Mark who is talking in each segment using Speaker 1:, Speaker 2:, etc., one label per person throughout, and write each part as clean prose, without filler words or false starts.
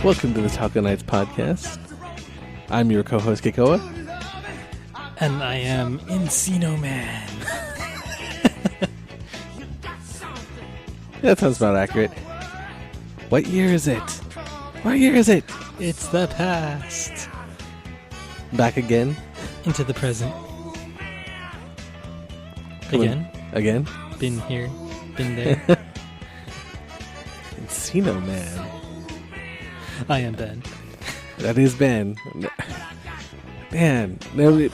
Speaker 1: Welcome to the kNights podcast. I'm your co-host, Kikoa.
Speaker 2: And I am Encino Man.
Speaker 1: That sounds about accurate. What year is it? What year is it?
Speaker 2: It's the past.
Speaker 1: Back again?
Speaker 2: Into the present.
Speaker 1: Coming Again?
Speaker 2: Been here. Been there.
Speaker 1: Encino Man.
Speaker 2: I am Ben.
Speaker 1: That is Ben. Man, nobody...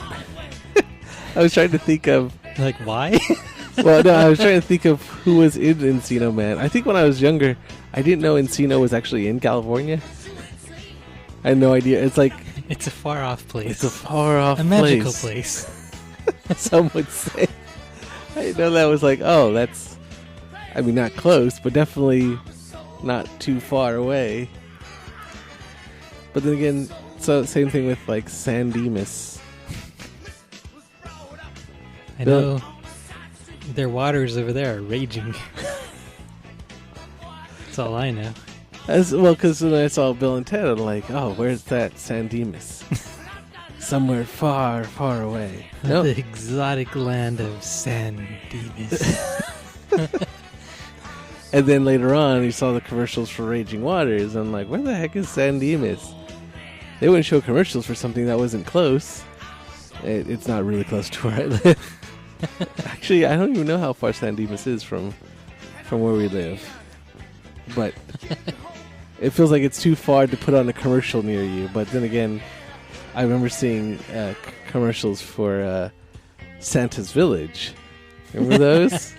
Speaker 1: I was trying to think of...
Speaker 2: Like, why?
Speaker 1: Well, no, I was trying to think of who was in Encino Man. I think when I was younger, I didn't know Encino was actually in California. I had no idea. It's like...
Speaker 2: It's a far-off place.
Speaker 1: It's a far-off place.
Speaker 2: A magical place.
Speaker 1: Some would say. I didn't know that was like, oh, that's... I mean, not close, but definitely not too far away. But then again, so same thing with like San Dimas.
Speaker 2: I know their waters over there are raging. That's all I know.
Speaker 1: As well, because when I saw Bill and Ted, I'm like, oh, where's that San Dimas? Somewhere far, far away. Nope.
Speaker 2: The exotic land of San Dimas.
Speaker 1: And then later on, you saw the commercials for Raging Waters. I'm like, where the heck is San Dimas? They wouldn't show commercials for something that wasn't close. It's not really close to where I live. Actually, I don't even know how far San Dimas is from where we live. But it feels like it's too far to put on a commercial near you. But then again, I remember seeing commercials for Santa's Village. Remember those?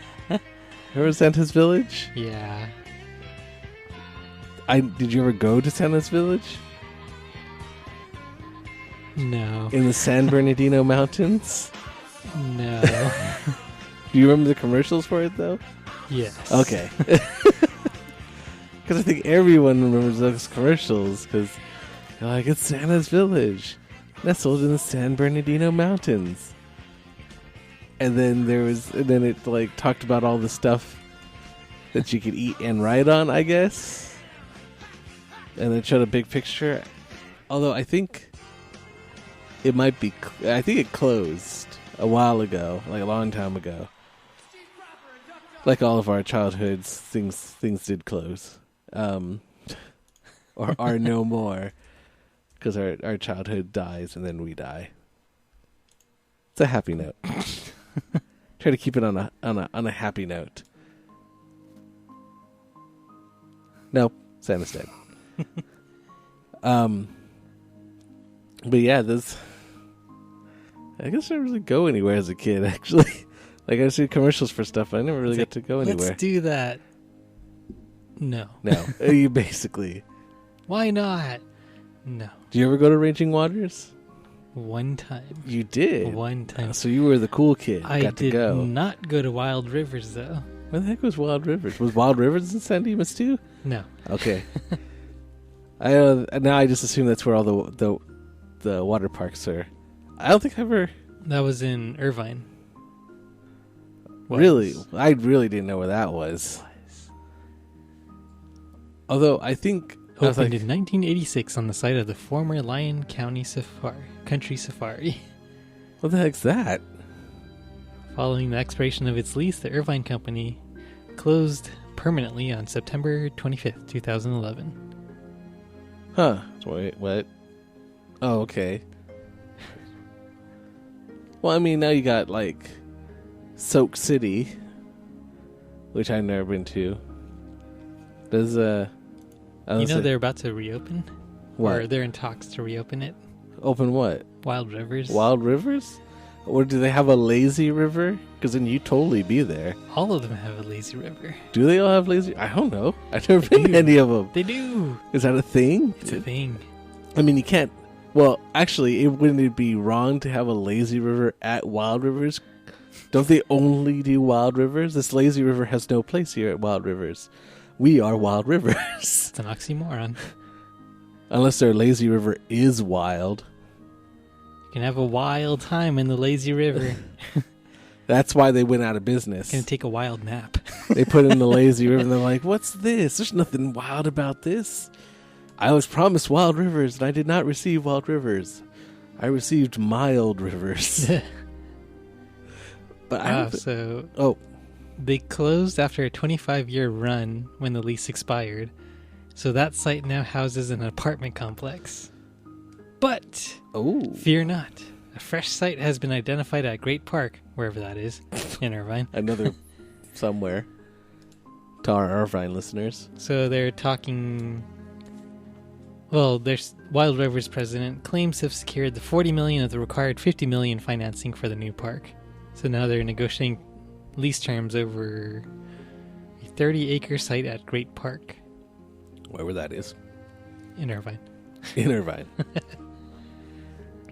Speaker 1: Remember Santa's Village?
Speaker 2: Yeah.
Speaker 1: Did you ever go to Santa's Village?
Speaker 2: No.
Speaker 1: In the San Bernardino Mountains?
Speaker 2: No.
Speaker 1: Do you remember the commercials for it, though?
Speaker 2: Yes.
Speaker 1: Okay. Because I think everyone remembers those commercials, because they're like, it's Santa's Village, nestled in the San Bernardino Mountains. And then it like talked about all the stuff that you could eat and ride on, I guess. And it showed a big picture. Although I think it might be, I think it closed a while ago, like a long time ago. Like all of our childhoods, things did close. Or are no more. Because our childhood dies and then we die. It's a happy note. Try to keep it on a happy note. Nope, Santa's dead. But yeah, I guess I didn't really go anywhere as a kid, actually. Like, I see commercials for stuff, but I never really got to go anywhere.
Speaker 2: Let's do that. No.
Speaker 1: No, you basically.
Speaker 2: Why not? No.
Speaker 1: Do you ever go to Raging Waters?
Speaker 2: One time.
Speaker 1: You did?
Speaker 2: One time.
Speaker 1: So you were the cool kid.
Speaker 2: I
Speaker 1: got to go.
Speaker 2: did not go to Wild Rivers, though.
Speaker 1: Where the heck was Wild Rivers? Was Wild Rivers in San Dimas, too?
Speaker 2: No.
Speaker 1: Okay. Now I just assume that's where all the water parks are. I don't think I ever...
Speaker 2: That was in Irvine.
Speaker 1: Really? I really didn't know where that was. Although I think...
Speaker 2: Opened in 1986 on the site of the former Lyon County Country Safari.
Speaker 1: What the heck's that?
Speaker 2: Following the expiration of its lease, the Irvine Company closed permanently on September 25th, 2011.
Speaker 1: Huh. Wait, what? Oh, okay. Well, I mean, now you got, like, Soak City, which I've never been to. Does,
Speaker 2: they're about to reopen?
Speaker 1: What?
Speaker 2: Or they're in talks to reopen it?
Speaker 1: Open what?
Speaker 2: Wild Rivers.
Speaker 1: Wild Rivers? Or do they have a lazy river? Because then you'd totally be there.
Speaker 2: All of them have a lazy river.
Speaker 1: Do they all have lazy? I don't know. I've never been to any of them.
Speaker 2: They do.
Speaker 1: Is that a thing?
Speaker 2: It's a thing.
Speaker 1: I mean, you can't... Well, actually, wouldn't it be wrong to have a lazy river at Wild Rivers? Don't they only do Wild Rivers? This lazy river has no place here at Wild Rivers. We are Wild Rivers.
Speaker 2: It's an oxymoron.
Speaker 1: Unless their lazy river is wild.
Speaker 2: You can have a wild time in the lazy river.
Speaker 1: That's why they went out of business.
Speaker 2: Gonna take a wild nap.
Speaker 1: They put in the lazy river and they're like, what's this? There's nothing wild about this. I was promised wild rivers, and I did not receive wild rivers. I received mild rivers. But
Speaker 2: they closed after a 25-year run when the lease expired. So that site now houses an apartment complex. But fear not. A fresh site has been identified at Great Park, wherever that is, in Irvine.
Speaker 1: Another somewhere. To our Irvine listeners.
Speaker 2: So they're talking... Well, there's Wild River's president claims to have secured the $40 million of the required $50 million financing for the new park. So now they're negotiating lease terms over a 30-acre site at Great Park.
Speaker 1: Wherever that is.
Speaker 2: In Irvine.
Speaker 1: In Irvine.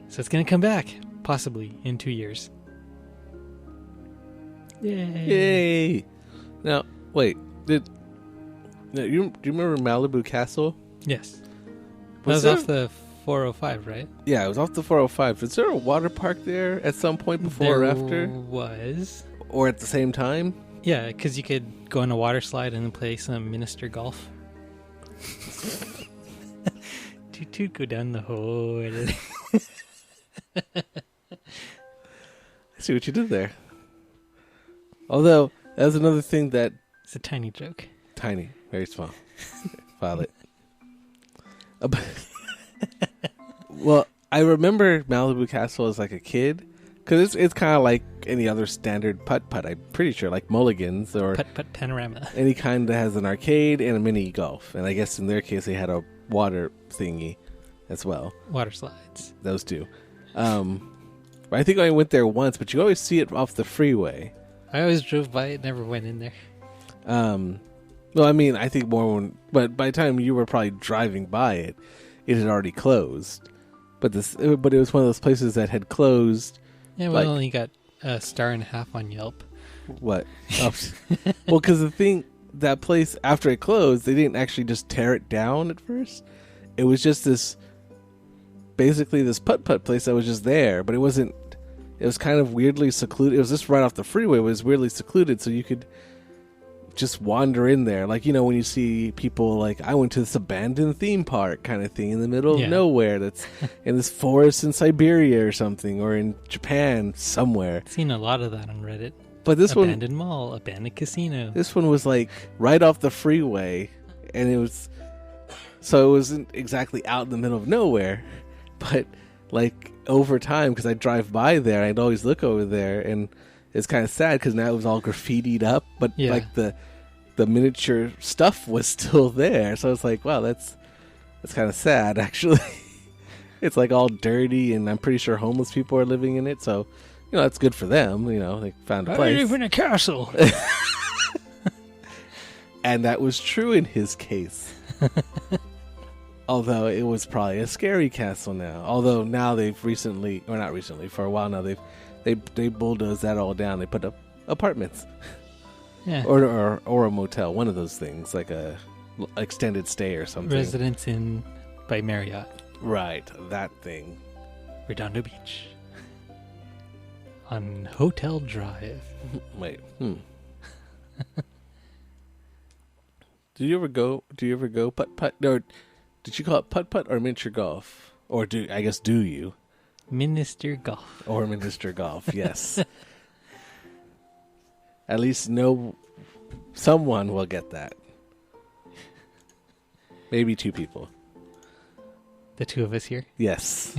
Speaker 2: So it's going to come back, possibly, in 2 years.
Speaker 1: Yay! Now, wait. Do you remember Malibu Castle?
Speaker 2: Yes. That was off the 405, right?
Speaker 1: Yeah, it was off the 405. Is there a water park there at some point before or after?
Speaker 2: There was.
Speaker 1: Or at the same time?
Speaker 2: Yeah, because you could go on a water slide and play some minister golf. Toot go down the hole.
Speaker 1: I see what you did there. Although, that's another thing that...
Speaker 2: It's a tiny joke.
Speaker 1: Tiny. Very small. File it. Well, I remember Malibu Castle as like a kid. Because it's kind of like any other standard putt-putt, I'm pretty sure. Like Mulligan's or...
Speaker 2: Putt-putt panorama.
Speaker 1: Any kind that has an arcade and a mini golf. And I guess in their case, they had a water thingy as well.
Speaker 2: Water slides.
Speaker 1: Those two. I think I went there once, but you always see it off the freeway.
Speaker 2: I always drove by it, never went in there.
Speaker 1: Well, I mean, I think more but by the time you were probably driving by it, it had already closed. But it was one of those places that had closed.
Speaker 2: Yeah, well, only got a 1.5 stars on Yelp.
Speaker 1: What? Oh. Well, because that place, after it closed, they didn't actually just tear it down at first. It was just basically this putt-putt place that was just there, but it was kind of weirdly secluded. It was just right off the freeway. It was weirdly secluded, so you could just wander in there. Like, when you see people like, I went to this abandoned theme park kind of thing in the middle of nowhere that's in this forest in Siberia or something, or in Japan somewhere.
Speaker 2: I've seen a lot of that on Reddit.
Speaker 1: But this
Speaker 2: abandoned mall, abandoned casino.
Speaker 1: This one was like right off the freeway, and it wasn't exactly out in the middle of nowhere. But, like, over time, because I drive by there, I'd always look over there, and it's kind of sad because now it was all graffitied up, but, like, the miniature stuff was still there. So it's like, wow, that's kind of sad, actually. It's, like, all dirty, and I'm pretty sure homeless people are living in it, so, that's good for them. They found a place.
Speaker 2: I live in a castle.
Speaker 1: And that was true in his case. Although it was probably a scary castle now. Although now they've not recently, for a while now, they bulldozed that all down. They put up apartments.
Speaker 2: Yeah.
Speaker 1: Or a motel, one of those things, like a extended stay or something.
Speaker 2: Residence Inn by Marriott.
Speaker 1: Right, that thing.
Speaker 2: Redondo Beach. On Hotel Drive.
Speaker 1: Wait, Do you ever go putt-putt? Or did you call it putt-putt or miniature golf? Or do you?
Speaker 2: Minister golf.
Speaker 1: Or minister golf, yes. At least someone will get that. Maybe 2 people.
Speaker 2: The 2 of us here?
Speaker 1: Yes.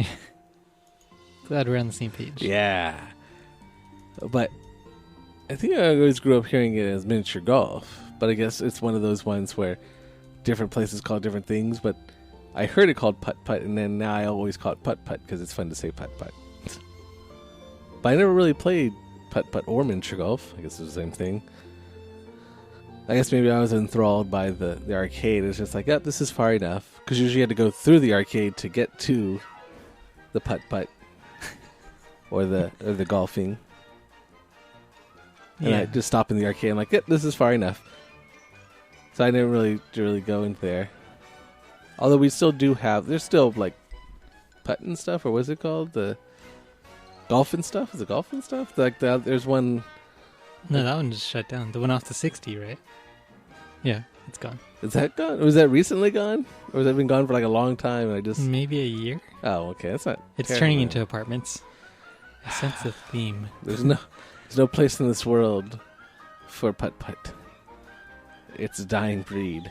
Speaker 2: Glad we're on the same page.
Speaker 1: Yeah. But I think I always grew up hearing it as miniature golf. But I guess it's one of those ones where different places call it different things. But I heard it called putt-putt, and then now I always call it putt-putt because it's fun to say putt-putt. But I never really played putt-putt or miniature golf. I guess it's the same thing. I guess maybe I was enthralled by the arcade. It's just like, yep, this is far enough. Because usually you had to go through the arcade to get to the putt-putt or the golfing. And I just stop in the arcade. I'm like, yep, this is far enough. So I didn't really go in there. Although we still do there's still like putt-and stuff, or what's it called? The golfing stuff? Is it golfing stuff? There's one.
Speaker 2: No, that one just shut down. The one off the 60, right? Yeah. It's gone.
Speaker 1: Is that gone? Was that recently gone? Or has that been gone for like a long time? And I just
Speaker 2: Maybe a year.
Speaker 1: Oh, okay. That's not.
Speaker 2: It's turning into apartments. I sense a theme.
Speaker 1: There's no place in this world for putt-putt. It's a dying breed.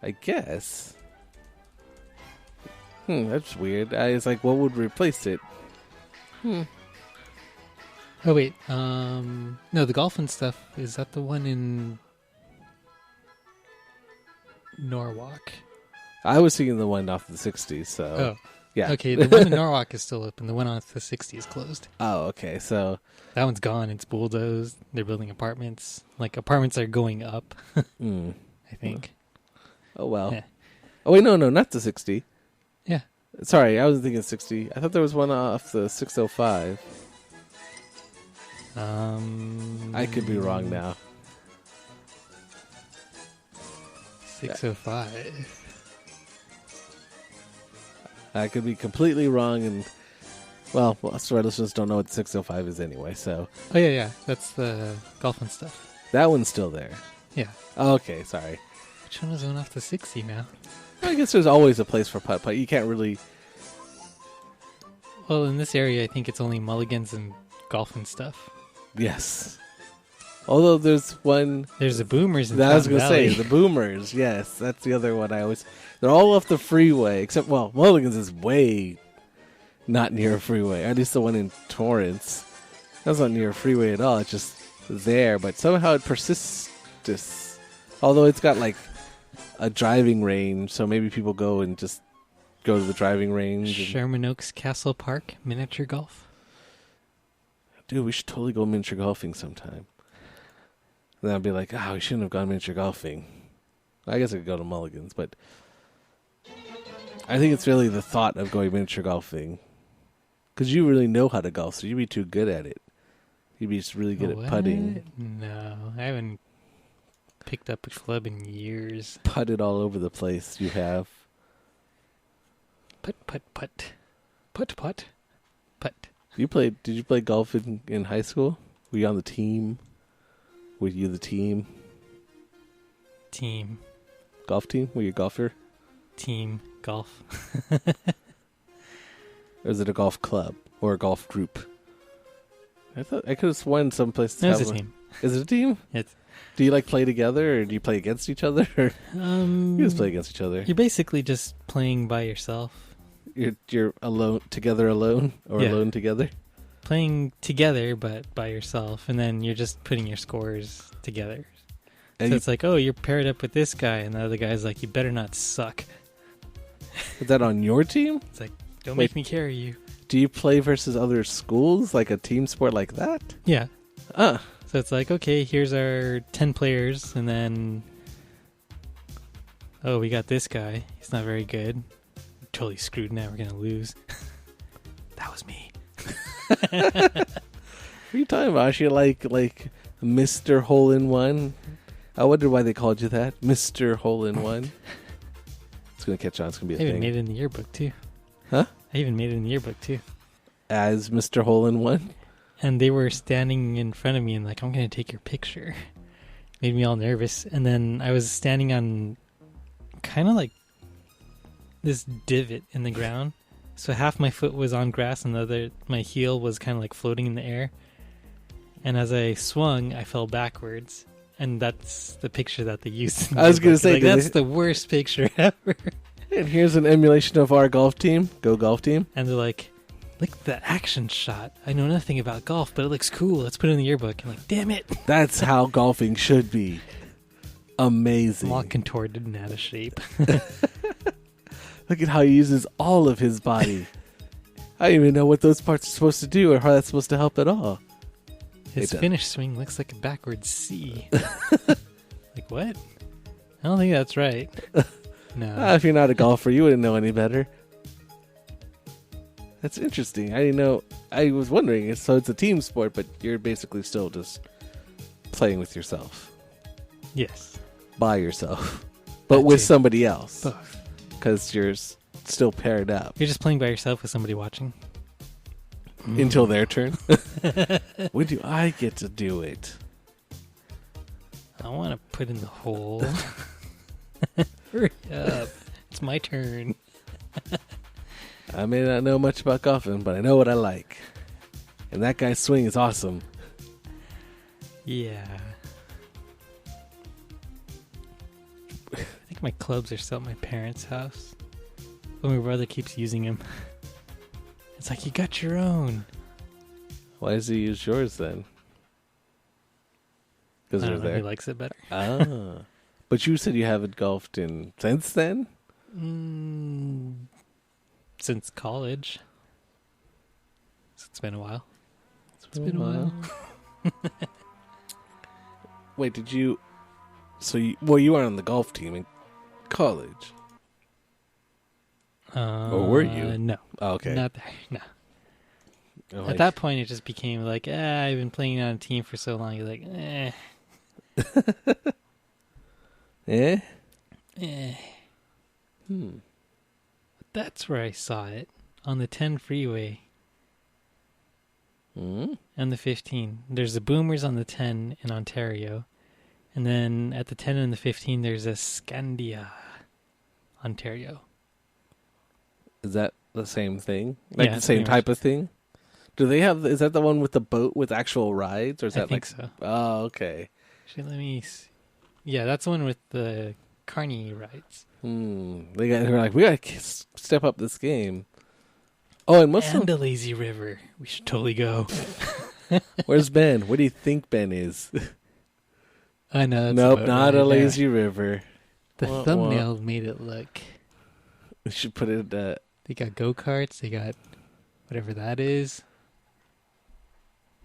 Speaker 1: I guess. That's weird. I was like, what would replace it?
Speaker 2: Oh, wait. No, the golf and stuff, is that the one in Norwalk?
Speaker 1: I was thinking the one off the 60s, so...
Speaker 2: Oh.
Speaker 1: Yeah.
Speaker 2: Okay, the one in Norwalk is still open. The one off the 60s is closed.
Speaker 1: Oh, okay, so...
Speaker 2: That one's gone. It's bulldozed. They're building apartments. Like, apartments are going up, I think.
Speaker 1: Oh, well.
Speaker 2: Yeah.
Speaker 1: Oh, wait, no, not the 60.
Speaker 2: Yeah.
Speaker 1: Sorry, I wasn't thinking 60. I thought there was one off the 605. I could be wrong now.
Speaker 2: 605.
Speaker 1: I could be completely wrong, and well, most of our listeners don't know what 605 is anyway. So,
Speaker 2: Oh yeah, that's the golf and stuff.
Speaker 1: that one's still there.
Speaker 2: Yeah.
Speaker 1: Okay, sorry.
Speaker 2: Which one was the one off the 60 now?
Speaker 1: I guess there's always a place for putt-putt. You can't really.
Speaker 2: Well, in this area, I think it's only mulligans and golf and stuff.
Speaker 1: Yes. Although there's one.
Speaker 2: There's the boomers in
Speaker 1: That I was
Speaker 2: Fountain
Speaker 1: going to say
Speaker 2: Valley.
Speaker 1: the boomers. Yes, that's the other one. They're all off the freeway, except Mulligan's is way not near a freeway. At least the one in Torrance. That's not near a freeway at all. It's just there, but somehow it persists. Although it's got like a driving range, so maybe people go and just go to the driving range.
Speaker 2: Sherman Oaks Castle Park miniature golf.
Speaker 1: Dude, we should totally go miniature golfing sometime. And then I'd be like, we shouldn't have gone miniature golfing. I guess I could go to Mulligan's, but I think it's really the thought of going miniature golfing. Because you really know how to golf, so you'd be too good at it. You'd be just really good at putting.
Speaker 2: No, I haven't picked up a club in years.
Speaker 1: Putted all over the place, you have.
Speaker 2: Putt, putt, putt. Putt, putt. Putt.
Speaker 1: Did you play golf in high school? Were you on the team? Were you the team?
Speaker 2: Team.
Speaker 1: Golf team? Were you a golfer?
Speaker 2: Team. Golf.
Speaker 1: Or is it a golf club? Or a golf group? I thought I could have sworn some places
Speaker 2: No, it's a team.
Speaker 1: Is it a team? Do you play together, or do you play against each other? Or you just play against each other.
Speaker 2: You're basically just playing by yourself.
Speaker 1: You're alone, together alone, or alone together?
Speaker 2: Playing together, but by yourself, and then you're just putting your scores together.
Speaker 1: And
Speaker 2: so it's like, oh, you're paired up with this guy, and the other guy's like, you better not suck.
Speaker 1: Is that on your team?
Speaker 2: It's like, don't make me carry you.
Speaker 1: Do you play versus other schools, like a team sport like that?
Speaker 2: Yeah.
Speaker 1: So
Speaker 2: it's like, okay, here's our 10 players, and then, we got this guy. He's not very good. We're totally screwed now. We're going to lose. That was me.
Speaker 1: What are you talking about? You're like Mr. Hole-in-One? I wonder why they called you that. Mr. Hole-in-One. It's going to catch on. It's going to be a
Speaker 2: I
Speaker 1: thing.
Speaker 2: even made it in the yearbook, too.
Speaker 1: Huh?
Speaker 2: I even made it in the yearbook, too.
Speaker 1: As Mr. Hole-in-One?
Speaker 2: And they were standing in front of me and like, I'm going to take your picture. Made me all nervous. And then I was standing on kind of like this divot in the ground. So half my foot was on grass and my heel was kind of like floating in the air. And as I swung, I fell backwards. And that's the picture that they used.
Speaker 1: I was going to say,
Speaker 2: that's the worst picture ever.
Speaker 1: And here's an emulation of our golf team. Go golf team.
Speaker 2: And they're like, look at that action shot. I know nothing about golf, but it looks cool. Let's put it in the yearbook. I'm like, damn it.
Speaker 1: That's how golfing should be. Amazing.
Speaker 2: I'm all contorted and out of shape.
Speaker 1: Look at how he uses all of his body. I don't even know what those parts are supposed to do or how that's supposed to help at all.
Speaker 2: His finish swing looks like a backwards C. Like, what? I don't think that's right. No.
Speaker 1: If you're not a golfer, you wouldn't know any better. That's interesting. I didn't know. I was wondering. So it's a team sport, but you're basically still just playing with yourself.
Speaker 2: Yes.
Speaker 1: By yourself. But with somebody else.
Speaker 2: Both.
Speaker 1: Because you're still paired up.
Speaker 2: You're just playing by yourself with somebody watching.
Speaker 1: Until their turn. When do I get to do it?
Speaker 2: I want to put in the hole. Hurry up. It's my turn.
Speaker 1: I may not know much about golfing, but I know what I like. And that guy's swing is awesome.
Speaker 2: Yeah. I think my clubs are still at my parents' house. But my brother keeps using them. It's like, you got your own.
Speaker 1: Why does he use yours then? Because they're there.
Speaker 2: He likes it better.
Speaker 1: Ah. But you said you haven't golfed since then?
Speaker 2: Since college. So it's been a while.
Speaker 1: It's been a while. Wait, did you... So, you were on the golf team in college. Or were you?
Speaker 2: No.
Speaker 1: Oh, okay.
Speaker 2: Not there, no.
Speaker 1: Oh,
Speaker 2: At that point, it just became like, I've been playing on a team for so long. You're like,
Speaker 1: Eh?
Speaker 2: That's where I saw it. On the 10 freeway. And the 15. There's the Boomers on the 10 in Ontario. And then at the 10 and the 15, there's a Scandia, Ontario.
Speaker 1: Is that the same thing? Like
Speaker 2: Yeah,
Speaker 1: the same type of thing? Do they have... Is that the one with the boat with actual rides? Or is that
Speaker 2: I think so.
Speaker 1: Oh, okay.
Speaker 2: Actually, let me see. Yeah, that's the one with the carny rides.
Speaker 1: They're like, we gotta step up this game. Oh, and
Speaker 2: a lazy river. We should totally go.
Speaker 1: Where's Ben? What do you think Ben is?
Speaker 2: I know.
Speaker 1: Nope, not a lazy river.
Speaker 2: The thumbnail made it look.
Speaker 1: We should put it.
Speaker 2: They got go-karts. They got whatever that is.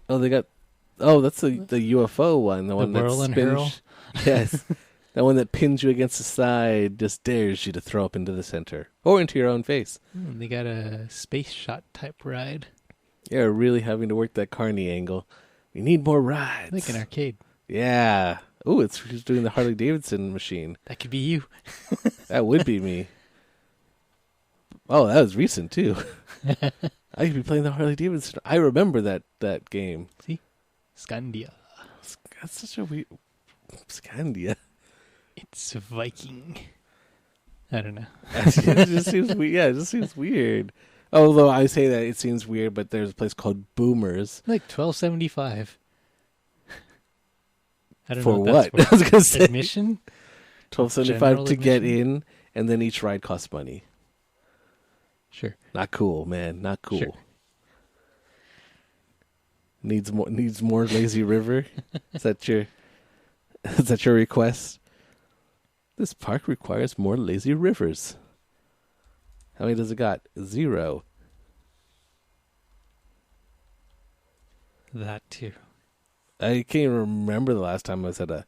Speaker 1: Oh, they got. Oh, that's the UFO one. The one that
Speaker 2: whirl and
Speaker 1: spins.
Speaker 2: hurl?
Speaker 1: Yes. That one that pins you against the side, just dares you to throw up into the center. Or into your own face.
Speaker 2: They got a space shot type ride.
Speaker 1: Yeah, really having to work that carny angle. We need more rides.
Speaker 2: Like an arcade.
Speaker 1: Yeah. Ooh, it's doing the Harley Davidson machine.
Speaker 2: That could be you.
Speaker 1: That would be me. Oh, that was recent, too. I could be playing the Harley Davidson. I remember that game.
Speaker 2: See? Scandia.
Speaker 1: That's such a weird... Scandia.
Speaker 2: It's Viking. I don't know.
Speaker 1: It just seems weird. Yeah, it just seems weird. Although I say that it seems weird, but there's a place called Boomers.
Speaker 2: Like $12.75. I don't
Speaker 1: for
Speaker 2: know
Speaker 1: what?
Speaker 2: That's
Speaker 1: I was gonna say
Speaker 2: admission.
Speaker 1: $12.75 to get in, and then each ride costs money.
Speaker 2: Sure.
Speaker 1: Not cool, man. Not cool.
Speaker 2: Sure.
Speaker 1: Needs more lazy river. Is that your request? This park requires more lazy rivers. How many does it got? 0.
Speaker 2: That too.
Speaker 1: I can't even remember the last time I was at a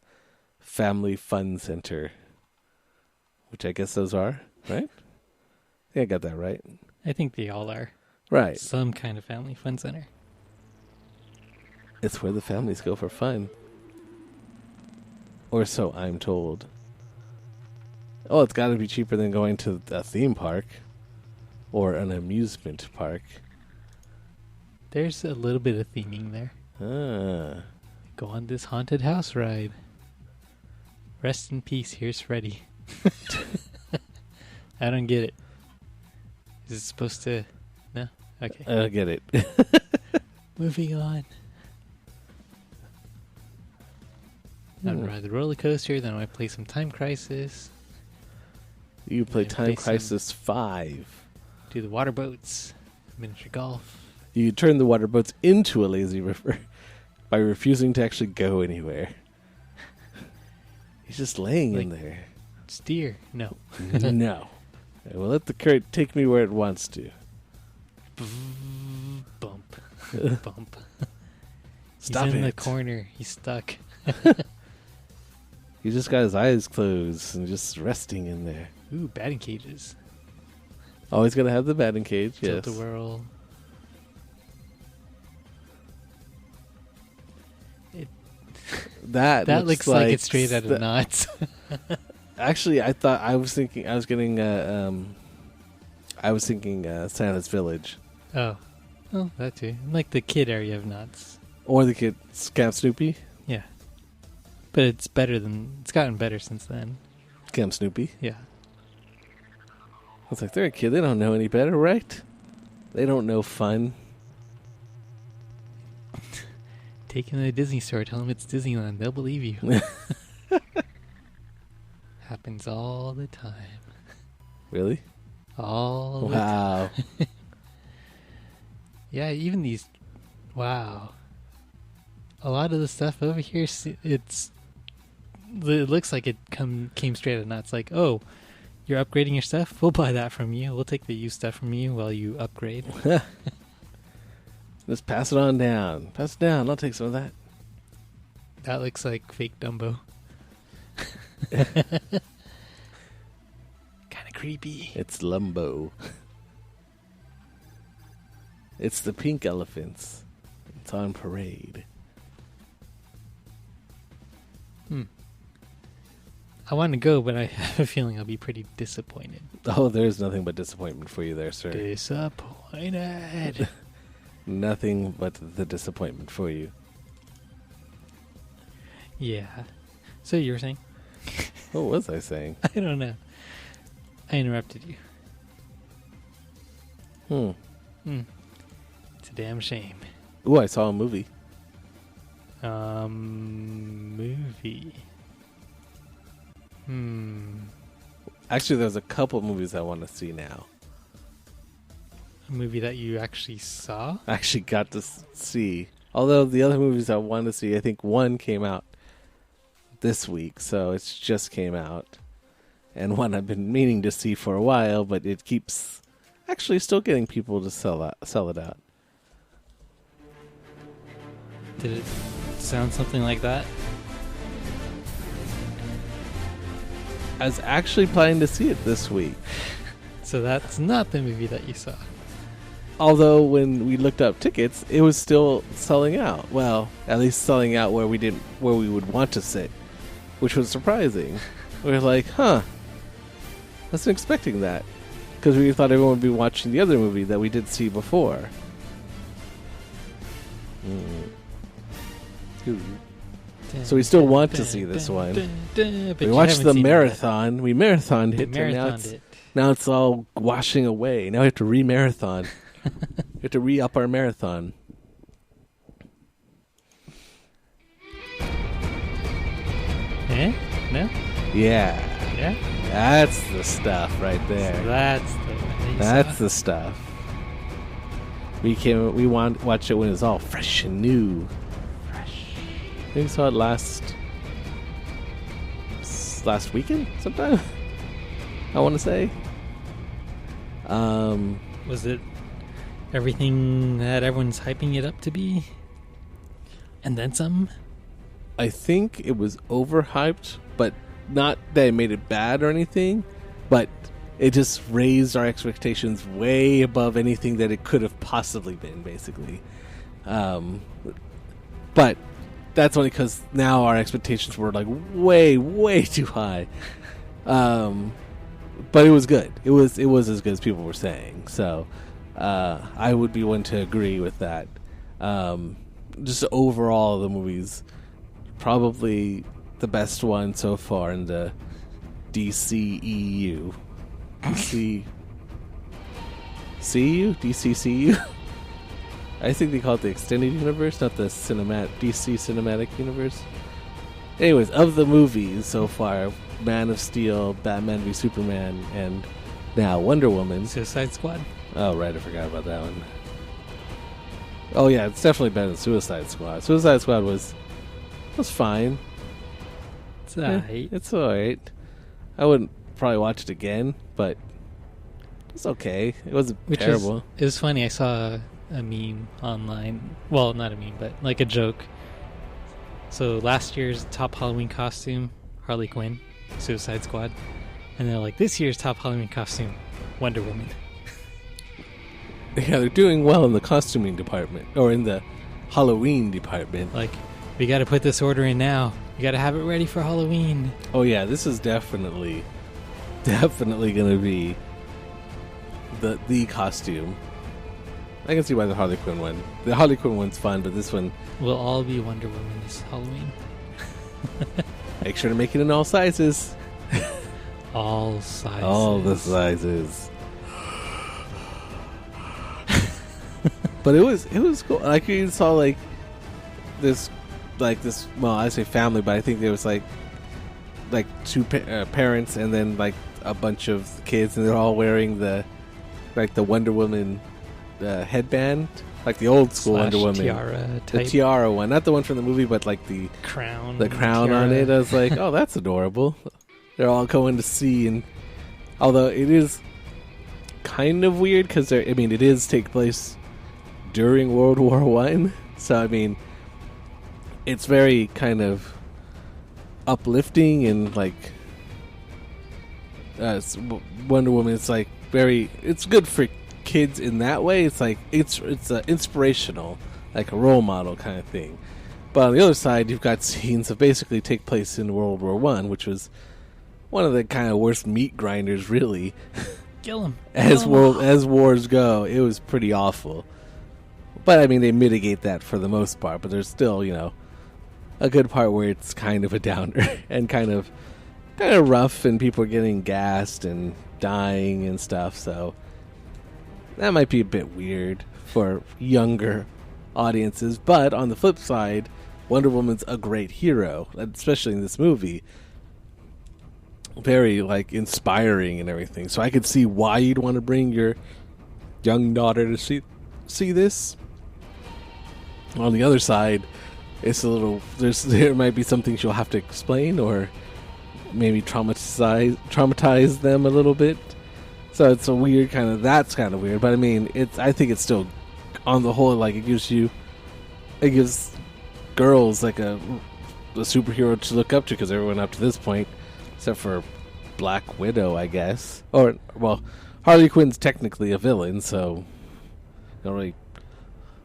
Speaker 1: family fun center. Which I guess those are, right? I think I got that right.
Speaker 2: I think they all are.
Speaker 1: Right.
Speaker 2: Some kind of family fun center.
Speaker 1: It's where the families go for fun. Or so I'm told. Oh, it's got to be cheaper than going to a theme park. Or an amusement park.
Speaker 2: There's a little bit of theming there.
Speaker 1: Ah.
Speaker 2: Go on this haunted house ride. Rest in peace, here's Freddy. I don't get it. Is it supposed to... No? Okay.
Speaker 1: I don't get it.
Speaker 2: Moving on. I'd ride the roller coaster, then I might play some Time Crisis.
Speaker 1: You play
Speaker 2: Yeah,
Speaker 1: Time
Speaker 2: play
Speaker 1: Crisis 5.
Speaker 2: Do the water boats, miniature golf.
Speaker 1: You turn the water boats into a lazy river by refusing to actually go anywhere. He's just laying in there.
Speaker 2: Steer? No.
Speaker 1: No. I will let the current take me where it wants to.
Speaker 2: Bump. Bump.
Speaker 1: Stop
Speaker 2: He's in
Speaker 1: it.
Speaker 2: the corner. He's stuck.
Speaker 1: He just got his eyes closed and just resting in there.
Speaker 2: Ooh, batting cages.
Speaker 1: Always got to have the batting cage, yes.
Speaker 2: Tilt-a-whirl.
Speaker 1: That
Speaker 2: looks like it's straight out of Knots.
Speaker 1: Actually, I was thinking Santa's Village.
Speaker 2: Oh. Oh, that too. Like the kid area of Knots.
Speaker 1: Or the kids Camp Snoopy.
Speaker 2: Yeah. But it's gotten better since then.
Speaker 1: Camp Snoopy.
Speaker 2: Yeah.
Speaker 1: It's like, they're a kid. They don't know any better, right? They don't know fun.
Speaker 2: Take him to the Disney store. Tell them it's Disneyland. They'll believe you. Happens all the time.
Speaker 1: Really?
Speaker 2: All the
Speaker 1: Wow.
Speaker 2: time. Yeah, even these... Wow. A lot of the stuff over here, it looks like it came straight out of nuts. Like, oh, you're upgrading your stuff? We'll buy that from you. We'll take the used stuff from you while you upgrade.
Speaker 1: Just pass it on down. Pass it down. I'll take some of that.
Speaker 2: That looks like fake Dumbo. Kind of creepy.
Speaker 1: It's Lumbo. It's the pink elephants. It's on parade.
Speaker 2: I want to go, but I have a feeling I'll be pretty disappointed.
Speaker 1: Oh, there's nothing but disappointment for you there, sir.
Speaker 2: Disappointed.
Speaker 1: Nothing but the disappointment for you.
Speaker 2: Yeah. So you were saying?
Speaker 1: What was I saying?
Speaker 2: I don't know. I interrupted you. It's a damn shame.
Speaker 1: Ooh, I saw a movie.
Speaker 2: Movie.
Speaker 1: Actually, there's a couple movies I want to see now.
Speaker 2: A movie that you actually saw?
Speaker 1: I actually got to see. Although the other movies I want to see, I think one came out this week, so it's just came out. And one I've been meaning to see for a while, but it keeps actually still getting people to sell it out.
Speaker 2: Did it sound something like that?
Speaker 1: I was actually planning to see it this week.
Speaker 2: So that's not the movie that you saw.
Speaker 1: Although when we looked up tickets, it was still selling out. Well, at least selling out where we would want to sit, which was surprising. We were like, huh, I wasn't expecting that, because we thought everyone would be watching the other movie that we did see before. So we still want to see this one. We watched the marathon. We marathoned it. And now it's all washing away. Now we have to re-marathon. We have to re-up our marathon.
Speaker 2: Eh? No?
Speaker 1: Yeah.
Speaker 2: Yeah?
Speaker 1: That's the stuff right there.
Speaker 2: So
Speaker 1: that's the stuff. We want to watch it when it's all fresh and new. I think we saw it last weekend sometime. I want to say.
Speaker 2: Was it everything that everyone's hyping it up to be? And then some?
Speaker 1: I think it was overhyped, but not that it made it bad or anything, but it just raised our expectations way above anything that it could have possibly been, basically. But that's only because now our expectations were like way, way too high. But it was good. It was as good as people were saying. So I would be one to agree with that. Just overall, the movie's probably the best one so far in the DCEU. DCCU? I think they call it the Extended Universe, not the DC Cinematic Universe. Anyways, of the movies so far, Man of Steel, Batman v Superman, and now Wonder Woman.
Speaker 2: Suicide Squad?
Speaker 1: Oh, right, I forgot about that one. Oh, yeah, it's definitely better than Suicide Squad. Suicide Squad was fine.
Speaker 2: It's alright.
Speaker 1: It's alright. I wouldn't probably watch it again, but it's okay. It wasn't terrible.
Speaker 2: It was funny. I saw a meme online. Well, not a meme, but like a joke. So last year's top Halloween costume, Harley Quinn, Suicide Squad. And they're like, this year's top Halloween costume, Wonder Woman.
Speaker 1: Yeah, they're doing well in the costuming department, or in the Halloween department.
Speaker 2: Like, we got to put this order in now. You got to have it ready for Halloween.
Speaker 1: Oh yeah, this is definitely going to be the costume. I can see why the Harley Quinn one. The Harley Quinn one's fun, but this one...
Speaker 2: We'll all be Wonder Woman this Halloween.
Speaker 1: Make sure to make it in all sizes.
Speaker 2: All sizes.
Speaker 1: All the sizes. But it was cool. Like you saw this. Well, I say family, but I think there was like two parents and then like a bunch of kids, and they're all wearing the Wonder Woman headband, like the old school Wonder Woman
Speaker 2: tiara type.
Speaker 1: The tiara one, not the one from the movie, but like the
Speaker 2: crown
Speaker 1: on it. I was like, oh, that's adorable. They're all going to see, and although it is kind of weird because it is take place during World War One, so I mean, it's very kind of uplifting and like Wonder Woman. It's like it's good for kids in that way. It's like it's inspirational, like a role model kind of thing. But on the other side, you've got scenes that basically take place in World War One, which was one of the kind of worst meat grinders, really.
Speaker 2: Kill him.
Speaker 1: As wars go, it was pretty awful. But I mean, they mitigate that for the most part. But there's still, a good part where it's kind of a downer and kind of rough, and people are getting gassed and dying and stuff. So that might be a bit weird for younger audiences. But on the flip side, Wonder Woman's a great hero, especially in this movie. Very inspiring and everything. So I could see why you'd want to bring your young daughter to see this. On the other side, it's a little there might be some things you'll have to explain or maybe traumatize them a little bit. So it's a weird that's kind of weird. But I mean, I think it's still on the whole it gives girls like a superhero to look up to, because everyone up to this point, except for Black Widow, I guess. Or, well, Harley Quinn's technically a villain, so I don't really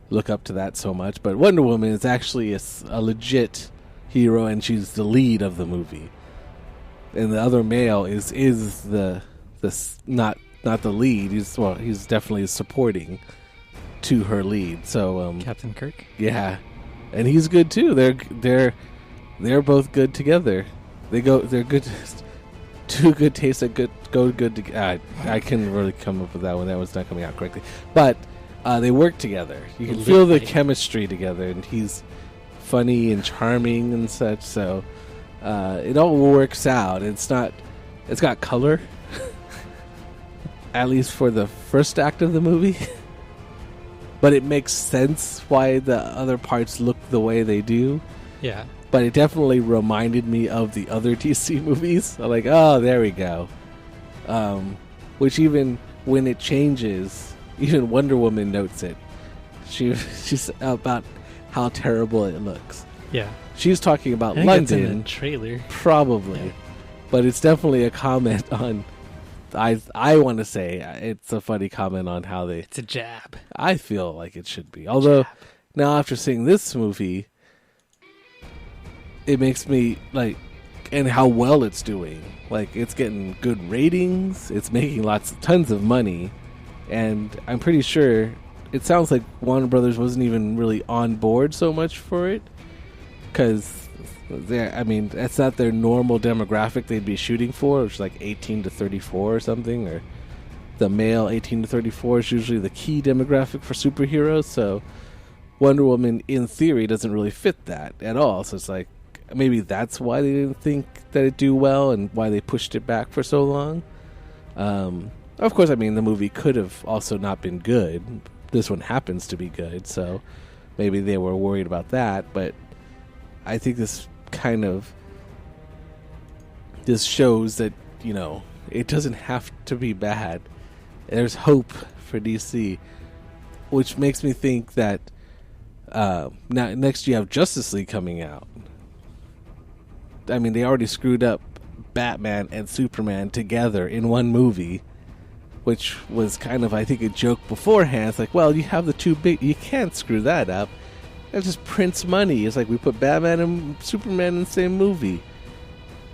Speaker 1: look up to that so much. But Wonder Woman is actually a legit hero, and she's the lead of the movie. And the other male is the not the lead. He's definitely supporting to her lead. So
Speaker 2: Captain Kirk.
Speaker 1: Yeah, and he's good too. They're both good together. They're good. Two good tastes that go good together. I couldn't really come up with that one. That was not coming out correctly. But they work together. You can feel the chemistry together, and he's funny and charming and such. So it all works out. It's got color, at least for the first act of the movie. But it makes sense why the other parts look the way they do.
Speaker 2: Yeah.
Speaker 1: But it definitely reminded me of the other DC movies. I'm like, oh, there we go. Which even when it changes, even Wonder Woman notes it. She's about how terrible it looks.
Speaker 2: Yeah.
Speaker 1: She's talking about
Speaker 2: I think
Speaker 1: London.
Speaker 2: it's in the trailer.
Speaker 1: Probably. Yeah. But it's definitely a comment on... I want to say it's a funny comment on how they...
Speaker 2: It's a jab.
Speaker 1: I feel like it should be. Although, now after seeing this movie... It makes me and how well it's doing. It's getting good ratings. It's making tons of money, and I'm pretty sure it sounds like Warner Brothers wasn't even really on board so much for it, because that's not their normal demographic they'd be shooting for, which is 18 to 34 or something, or the male 18 to 34 is usually the key demographic for superheroes. So Wonder Woman, in theory, doesn't really fit that at all. So it's maybe that's why they didn't think that it'd do well and why they pushed it back for so long. Of course, the movie could have also not been good. This one happens to be good, so maybe they were worried about that. But I think this shows that, it doesn't have to be bad. There's hope for DC, which makes me think that now next you have Justice League coming out. They already screwed up Batman and Superman together in one movie, which was I think, a joke beforehand. It's well, you have the two big... You can't screw that up. That just prints money. It's we put Batman and Superman in the same movie.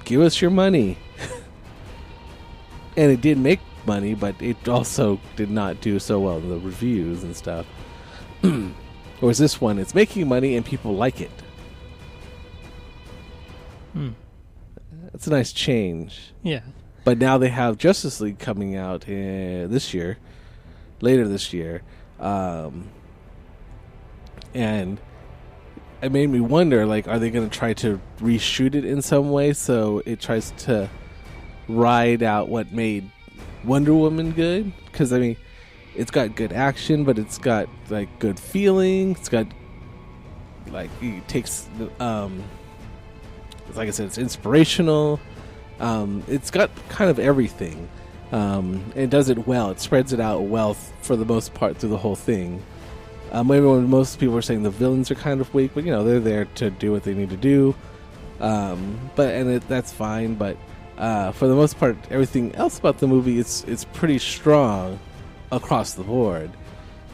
Speaker 1: Give us your money. And it did make money, but it also did not do so well in the reviews and stuff. Whereas this one, it's making money and people like it. It's a nice change.
Speaker 2: Yeah.
Speaker 1: But now they have Justice League coming out later this year. And it made me wonder, like, are they going to try to reshoot it in some way so it tries to ride out what made Wonder Woman good? Because, I mean, it's got good action, but it's got, like, good feeling. It's got, like, it takes, like I said, it's inspirational. It's got kind of everything. And it does it well. It spreads it out well for the most part through the whole thing. Most people are saying the villains are kind of weak, but, you know, they're there to do what they need to do. That's fine, but for the most part, everything else about the movie, it's pretty strong across the board.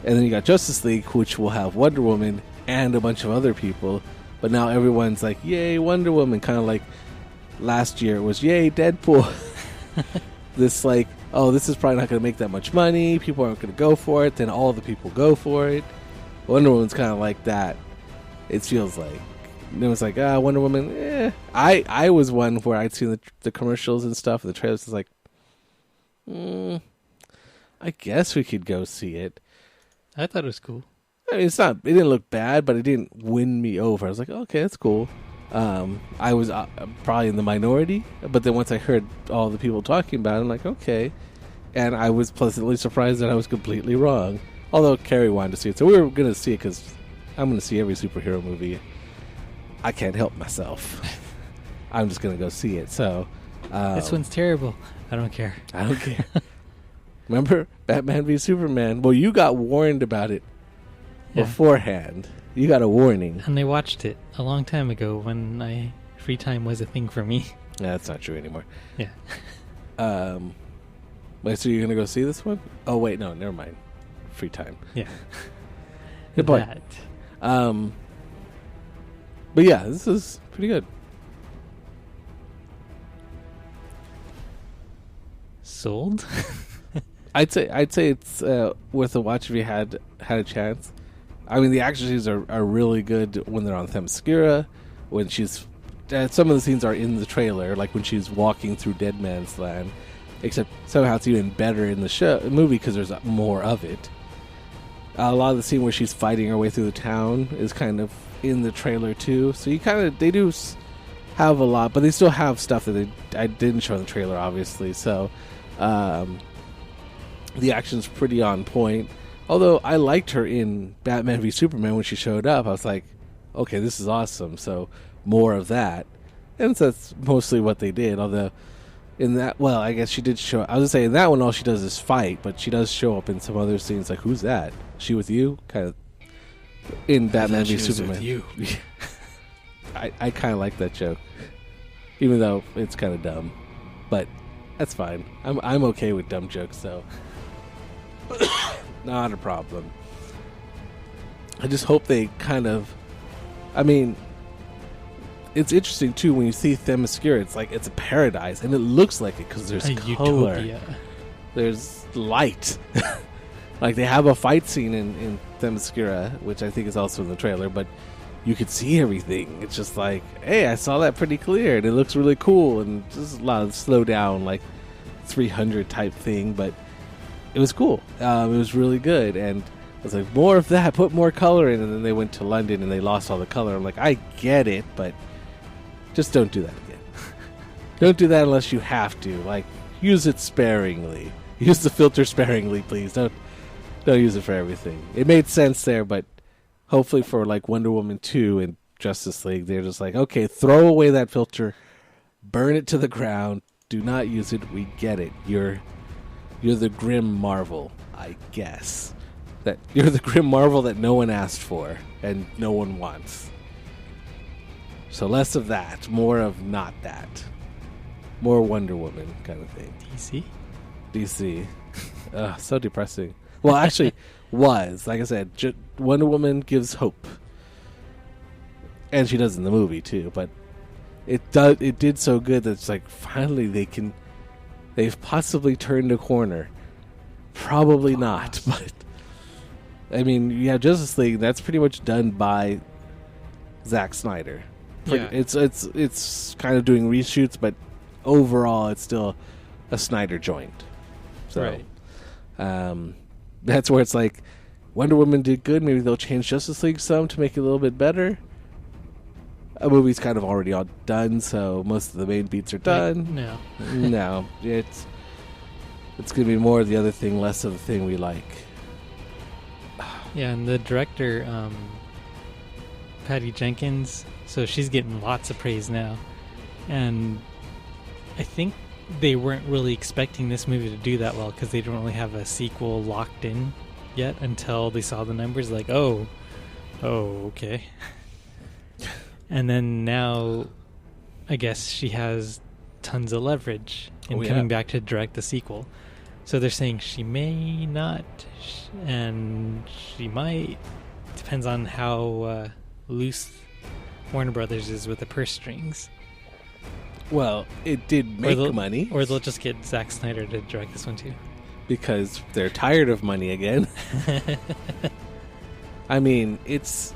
Speaker 1: And then you got Justice League, which will have Wonder Woman and a bunch of other people, but now everyone's like, yay, Wonder Woman, kind of like last year it was, yay, Deadpool. This, like, oh, this is probably not going to make that much money, people aren't going to go for it, then all the people go for it. Wonder Woman's kind of like that, it feels like. And it was like, Wonder Woman, eh. I was one where I'd seen the commercials and stuff, and the trailers was like, I guess we could go see it.
Speaker 2: I thought it was cool.
Speaker 1: I mean, it didn't look bad, but it didn't win me over. I was like, okay, that's cool. I was probably in the minority, but then once I heard all the people talking about it, I'm like, okay. And I was pleasantly surprised that I was completely wrong. Although Carrie wanted to see it, so we were going to see it because I'm going to see every superhero movie. I can't help myself. I'm just going to go see it. So
Speaker 2: this one's terrible. I don't care.
Speaker 1: I don't care. Remember Batman v Superman? Well, you got warned about it beforehand. You got a warning.
Speaker 2: And they watched it a long time ago when free time was a thing for me.
Speaker 1: Yeah, that's not true anymore.
Speaker 2: Yeah.
Speaker 1: Wait, so you're going to go see this one? Oh, wait, no, never mind. Free time.
Speaker 2: Yeah.
Speaker 1: Good point. But yeah, this is pretty good.
Speaker 2: Sold?
Speaker 1: I'd say it's worth a watch if you had a chance. I mean, the action scenes are really good when they're on Themyscira. When she's some of the scenes are in the trailer, like when she's walking through Dead Man's Land. Except somehow it's even better in the movie because there's more of it. A lot of the scene where she's fighting her way through the town is kind of in the trailer too. So they do have a lot, but they still have stuff that I didn't show in the trailer, obviously. So the action's pretty on point. Although I liked her in Batman v Superman when she showed up. I was like, okay, this is awesome. So more of that. And that's mostly what they did. Although in that, well, I guess she did show up. I was going to say, in that one, all she does is fight. But she does show up in some other scenes. Like, who's that? She with you? Kind of in Batman v Superman. With you. I kind of like that joke. Even though it's kind of dumb. But that's fine. I'm okay with dumb jokes, so not a problem. I just hope they kind of, I mean, it's interesting too when you see Themyscira. It's like it's a paradise, and it looks like it because there's color, utopia. There's light. Like they have a fight scene in Themyscira, which I think is also in the trailer, but you could see everything. It's just like, hey, I saw that pretty clear, and it looks really cool, and just a lot of slow down, like 300 type thing, but it was cool. It was really good, and I was like, more of that, put more color in. And then they went to London and they lost all the color. I'm like, I get it, but just don't do that again. Don't do that unless you have to. Like, use it sparingly. Use the filter sparingly, please. Don't use it for everything. It made sense there, but hopefully for like Wonder Woman 2 and Justice League, they're just like, okay, throw away that filter, burn it to the ground, do not use it. We get it. You're the grim Marvel, I guess. That you're the grim Marvel that no one asked for and no one wants. So less of that, more of not that. More Wonder Woman kind of thing. DC. So depressing. Well, actually, was. Like I said, Wonder Woman gives hope. And she does in the movie, too. But it did so good that it's like, finally they've possibly turned a corner. Probably not, but I mean, you have Justice League, that's pretty much done by Zack Snyder. It's kind of doing reshoots, but overall, it's still a Snyder joint. So, that's where it's like Wonder Woman did good. Maybe they'll change Justice League some to make it a little bit better. A movie's kind of already all done, so most of the main beats are done. No, it's going to be more of the other thing, less of the thing we like.
Speaker 2: Yeah, and the director, Patty Jenkins, so she's getting lots of praise now. And I think they weren't really expecting this movie to do that well because they don't really have a sequel locked in yet until they saw the numbers, like, oh, okay. And then now, I guess she has tons of leverage in coming back to direct the sequel. So they're saying she may not, and she might. Depends on how loose Warner Brothers is with the purse strings.
Speaker 1: Well, it did make money.
Speaker 2: Or they'll just get Zack Snyder to direct this one too.
Speaker 1: Because they're tired of money again. I mean, it's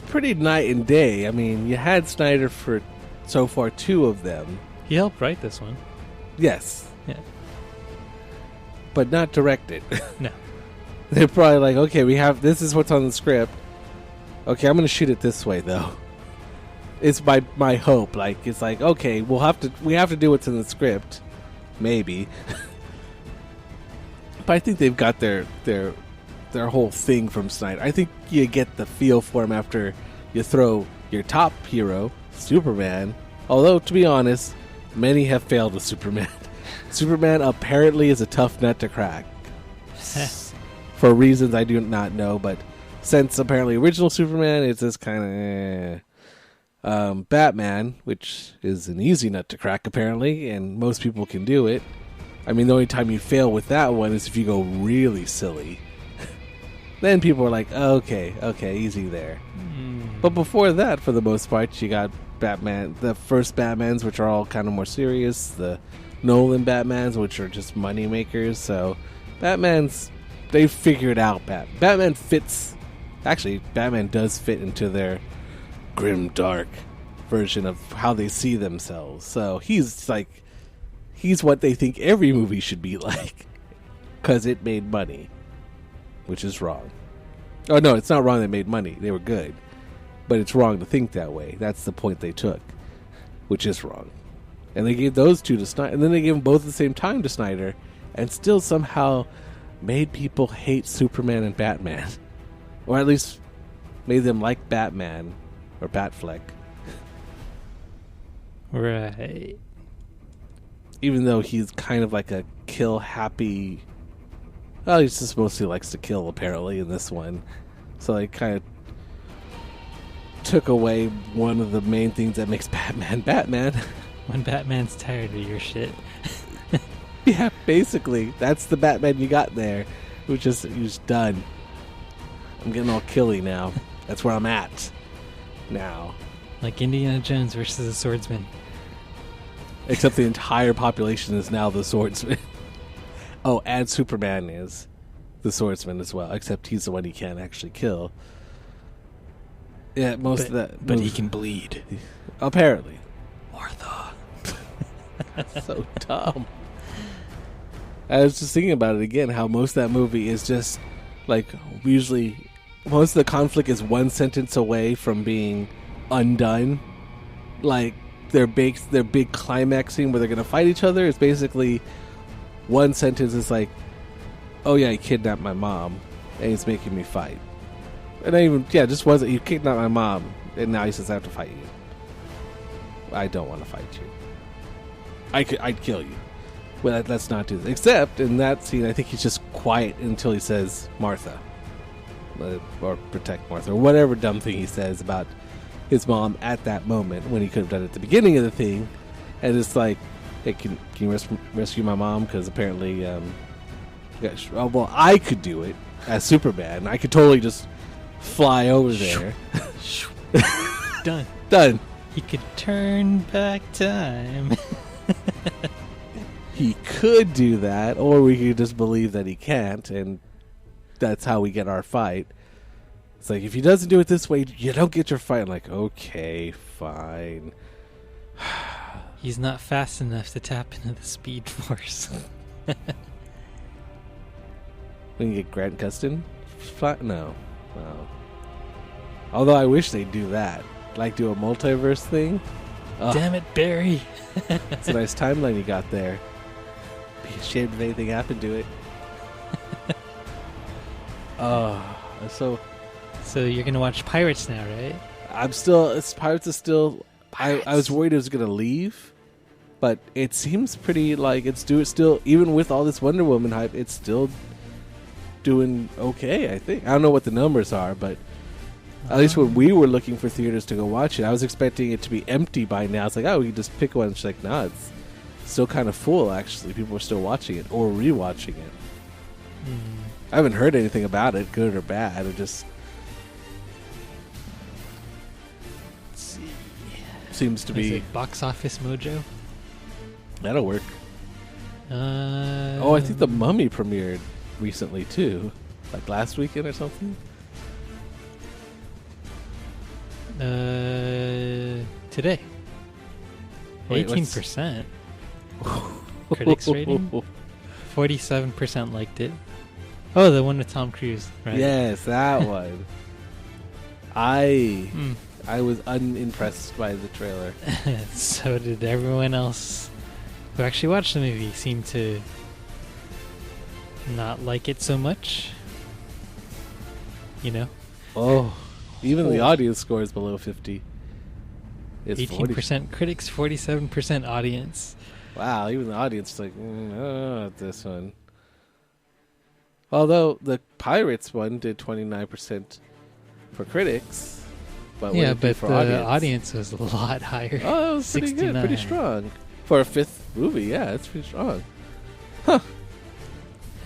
Speaker 1: pretty night and day. I mean, you had Snyder for so far 2 of them.
Speaker 2: He helped write this one.
Speaker 1: Yes.
Speaker 2: Yeah.
Speaker 1: But not direct it.
Speaker 2: No.
Speaker 1: They're probably like, okay, this is what's on the script. Okay, I'm going to shoot it this way, though. It's my hope. Like, it's like, okay, we have to do what's in the script. Maybe. But I think they've got their whole thing from Snyder. I think you get the feel for him after you throw your top hero, Superman. Although, to be honest, many have failed with Superman. Superman apparently is a tough nut to crack. For reasons I do not know, but since apparently original Superman is this kind of Batman, which is an easy nut to crack apparently, and most people can do it. I mean, the only time you fail with that one is if you go really silly. Then people are like, okay, easy there. But before that, for the most part, you got Batman, the first Batmans, which are all kind of more serious, the Nolan Batmans, which are just money makers. So they figured out Batman fits. Actually, Batman does fit into their grim, dark version of how they see themselves. So he's what they think every movie should be like, because it made money, which is wrong. Oh no, it's not wrong they made money. They were good. But it's wrong to think that way. That's the point they took, which is wrong. And they gave those 2 to Snyder, and then they gave them both at the same time to Snyder, and still somehow made people hate Superman and Batman. Or at least made them like Batman or Batfleck.
Speaker 2: Right.
Speaker 1: Even though he's kind of like a kill-happy... Well, he just mostly likes to kill, apparently, in this one. So they kind of took away one of the main things that makes Batman.
Speaker 2: When Batman's tired of your shit.
Speaker 1: Yeah, basically. That's the Batman you got there. He was just done. I'm getting all killy now. That's where I'm at now.
Speaker 2: Like Indiana Jones versus a swordsman.
Speaker 1: Except the entire population is now the swordsman. Oh, and Superman is the swordsman as well. Except he's the one he can't actually kill. Yeah, but
Speaker 2: he can bleed.
Speaker 1: Apparently.
Speaker 2: Martha.
Speaker 1: So dumb. I was just thinking about it again, how most of that movie is just like, usually most of the conflict is one sentence away from being undone. Like their big climax scene where they're gonna fight each other is basically one sentence is like, oh yeah, he kidnapped my mom and he's making me fight. And just wasn't, you kidnapped my mom and now he says I have to fight you. I don't want to fight you. I'd kill you. Well, let's not do this. Except in that scene, I think he's just quiet until he says Martha. Or protect Martha. Or whatever dumb thing he says about his mom at that moment when he could have done it at the beginning of the thing. And it's like, hey, can you rescue my mom? Because apparently, well, I could do it as Superman. I could totally just fly over there. Done.
Speaker 2: He could turn back time.
Speaker 1: He could do that, or we could just believe that he can't, and that's how we get our fight. It's like, if he doesn't do it this way, you don't get your fight. I'm like, okay, fine.
Speaker 2: He's not fast enough to tap into the Speed Force.
Speaker 1: We can get Grant Gustin? No. Although I wish they'd do that. Like, do a multiverse thing.
Speaker 2: Damn it, Barry.
Speaker 1: It's a nice timeline you got there. Be ashamed if anything happened to it.
Speaker 2: So you're going to watch Pirates now, right?
Speaker 1: Pirates is still... I was worried it was going to leave, but it seems pretty like it's still, even with all this Wonder Woman hype, it's still doing okay, I think. I don't know what the numbers are, but at least when we were looking for theaters to go watch it, I was expecting it to be empty by now. It's like, oh, we can just pick one. It's like, nah, it's still kind of full, actually. People are still watching it or rewatching it. I haven't heard anything about it, good or bad. It just seems to be
Speaker 2: Box Office Mojo.
Speaker 1: That'll work. I think The Mummy premiered recently too, like last weekend or something.
Speaker 2: Today. 18%. Critics rating. 47% liked it. Oh, the one with Tom Cruise, right?
Speaker 1: Yes, that one. I was unimpressed by the trailer.
Speaker 2: So did everyone else who actually watched the movie. Seem to not like it so much. You know?
Speaker 1: Oh, even the audience score is below 50. It's
Speaker 2: 18%
Speaker 1: 40.
Speaker 2: critics, 47% audience.
Speaker 1: Wow, even the audience is like, this one. Although the Pirates one did 29% for critics. But
Speaker 2: yeah, but the audience was a lot higher.
Speaker 1: Oh, it was pretty good, pretty strong. For a fifth movie, yeah, it's pretty strong. Huh.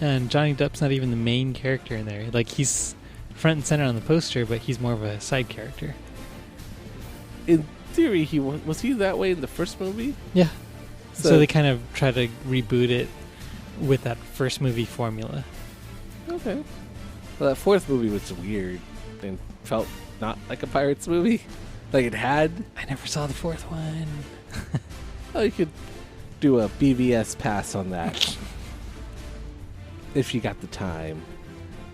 Speaker 2: And Johnny Depp's not even the main character in there. Like, he's front and center on the poster, but he's more of a side character.
Speaker 1: In theory, was he that way in the first movie?
Speaker 2: Yeah. So they kind of try to reboot it with that first movie formula.
Speaker 1: Okay. Well, that fourth movie was weird and felt not like a Pirates movie. Like it had.
Speaker 2: I never saw the fourth one.
Speaker 1: Oh, you could do a BVS pass on that. If you got the time.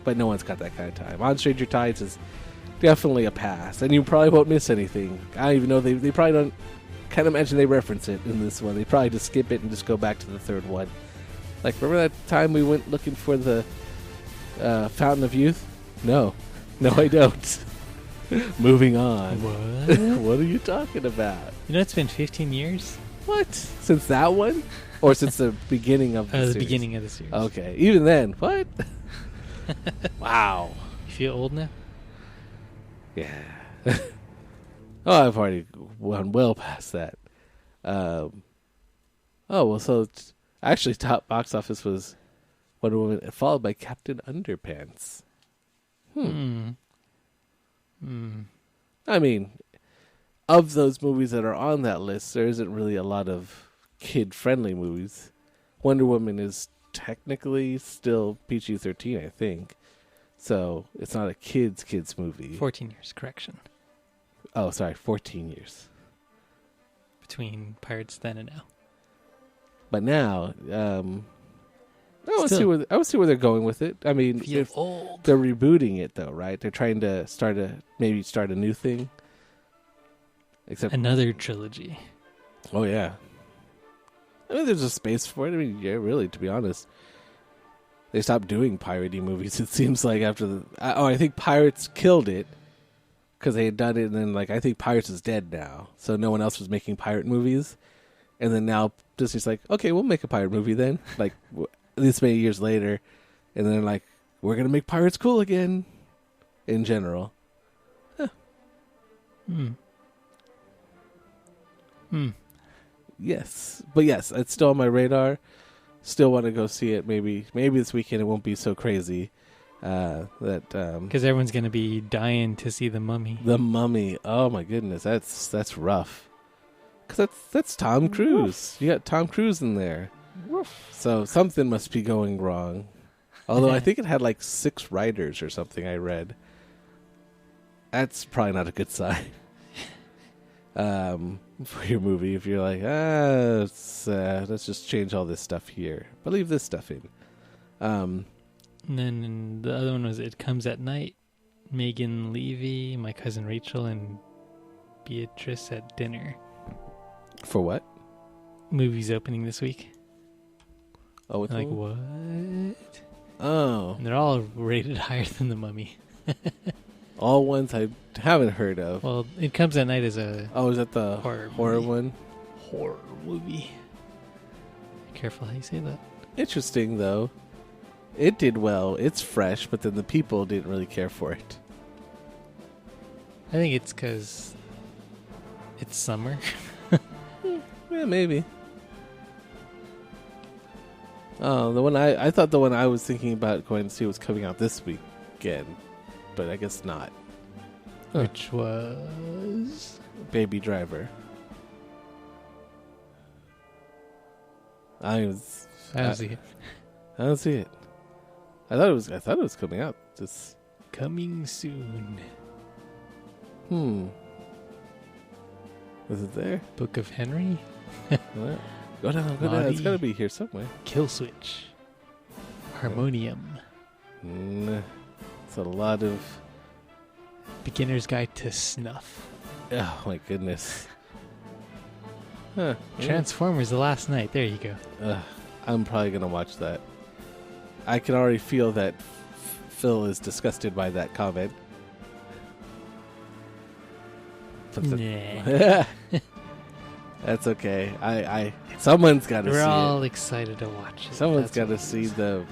Speaker 1: But no one's got that kind of time. On Stranger Tides is definitely a pass. And you probably won't miss anything. I don't even know. They probably don't. Can't imagine they reference it in this one. They probably just skip it and just go back to the third one. Like, remember that time we went looking for the Fountain of Youth? No, I don't. Moving on.
Speaker 2: What?
Speaker 1: What are you talking about?
Speaker 2: You know, it's been 15 years.
Speaker 1: What? Since that one? Or since the beginning of the series?
Speaker 2: The beginning of the series.
Speaker 1: Okay. Even then, what? Wow.
Speaker 2: You feel old now?
Speaker 1: Yeah. I've already gone well past that. So actually top box office was Wonder Woman, followed by Captain Underpants. I mean, of those movies that are on that list, there isn't really a lot of kid-friendly movies. Wonder Woman is technically still PG-13, I think. So it's not a kids movie.
Speaker 2: 14 years, correction.
Speaker 1: Oh, sorry, 14 years.
Speaker 2: Between Pirates then and now.
Speaker 1: But now, I want to see where they're going with it. I mean, if
Speaker 2: old.
Speaker 1: They're rebooting it, though, right? They're trying to start a new thing. Except
Speaker 2: another trilogy.
Speaker 1: Oh yeah. I mean, there's a space for it. I mean, yeah, really, to be honest, they stopped doing piratey movies. It seems like after I think Pirates killed it because they had done it, and then I think Pirates is dead now, so no one else was making pirate movies. And then now Disney's like, okay, we'll make a pirate movie then. This many years later, and then we're gonna make pirates cool again. In general. Huh. Yes, but yes, it's still on my radar. Still want to go see it. Maybe this weekend it won't be so crazy. Because
Speaker 2: everyone's gonna be dying to see the Mummy.
Speaker 1: The Mummy. Oh my goodness, that's rough. Because that's Tom Cruise. You got Tom Cruise in there. So something must be going wrong. Although I think it had 6 writers or something I read. That's probably not a good sign. For your movie, if you're like, let's just change all this stuff here, but leave this stuff in.
Speaker 2: And then the other one was It Comes at Night. Megan Levy, my cousin Rachel, and Beatrice at dinner.
Speaker 1: For what?
Speaker 2: Movies opening this week.
Speaker 1: Oh,
Speaker 2: I'm like, what?
Speaker 1: Oh.
Speaker 2: And they're all rated higher than The Mummy.
Speaker 1: All ones I haven't heard of.
Speaker 2: Well, It Comes at Night is a...
Speaker 1: Oh, is that the horror one?
Speaker 2: Horror movie. Careful how you say that.
Speaker 1: Interesting, though. It did well. It's fresh, but then the people didn't really care for it.
Speaker 2: I think it's because it's summer.
Speaker 1: Yeah, maybe. Oh, the one I thought the one I was thinking about going to see was coming out this weekend, but I guess not.
Speaker 2: Which was
Speaker 1: Baby Driver. I don't see it. I don't see it. I thought it was coming out. Just
Speaker 2: coming soon.
Speaker 1: Was it there?
Speaker 2: Book of Henry?
Speaker 1: What? Go down. It's got to be here somewhere.
Speaker 2: Kill Switch. Harmonium.
Speaker 1: It's a lot of...
Speaker 2: Beginner's Guide to Snuff.
Speaker 1: Oh, my goodness. Huh.
Speaker 2: Transformers: The Last Night. There you go.
Speaker 1: I'm probably going to watch that. I can already feel that Phil is disgusted by that comment.
Speaker 2: Nah.
Speaker 1: That's okay. Someone's got to see it.
Speaker 2: We're all excited to watch it.
Speaker 1: Someone's got to see the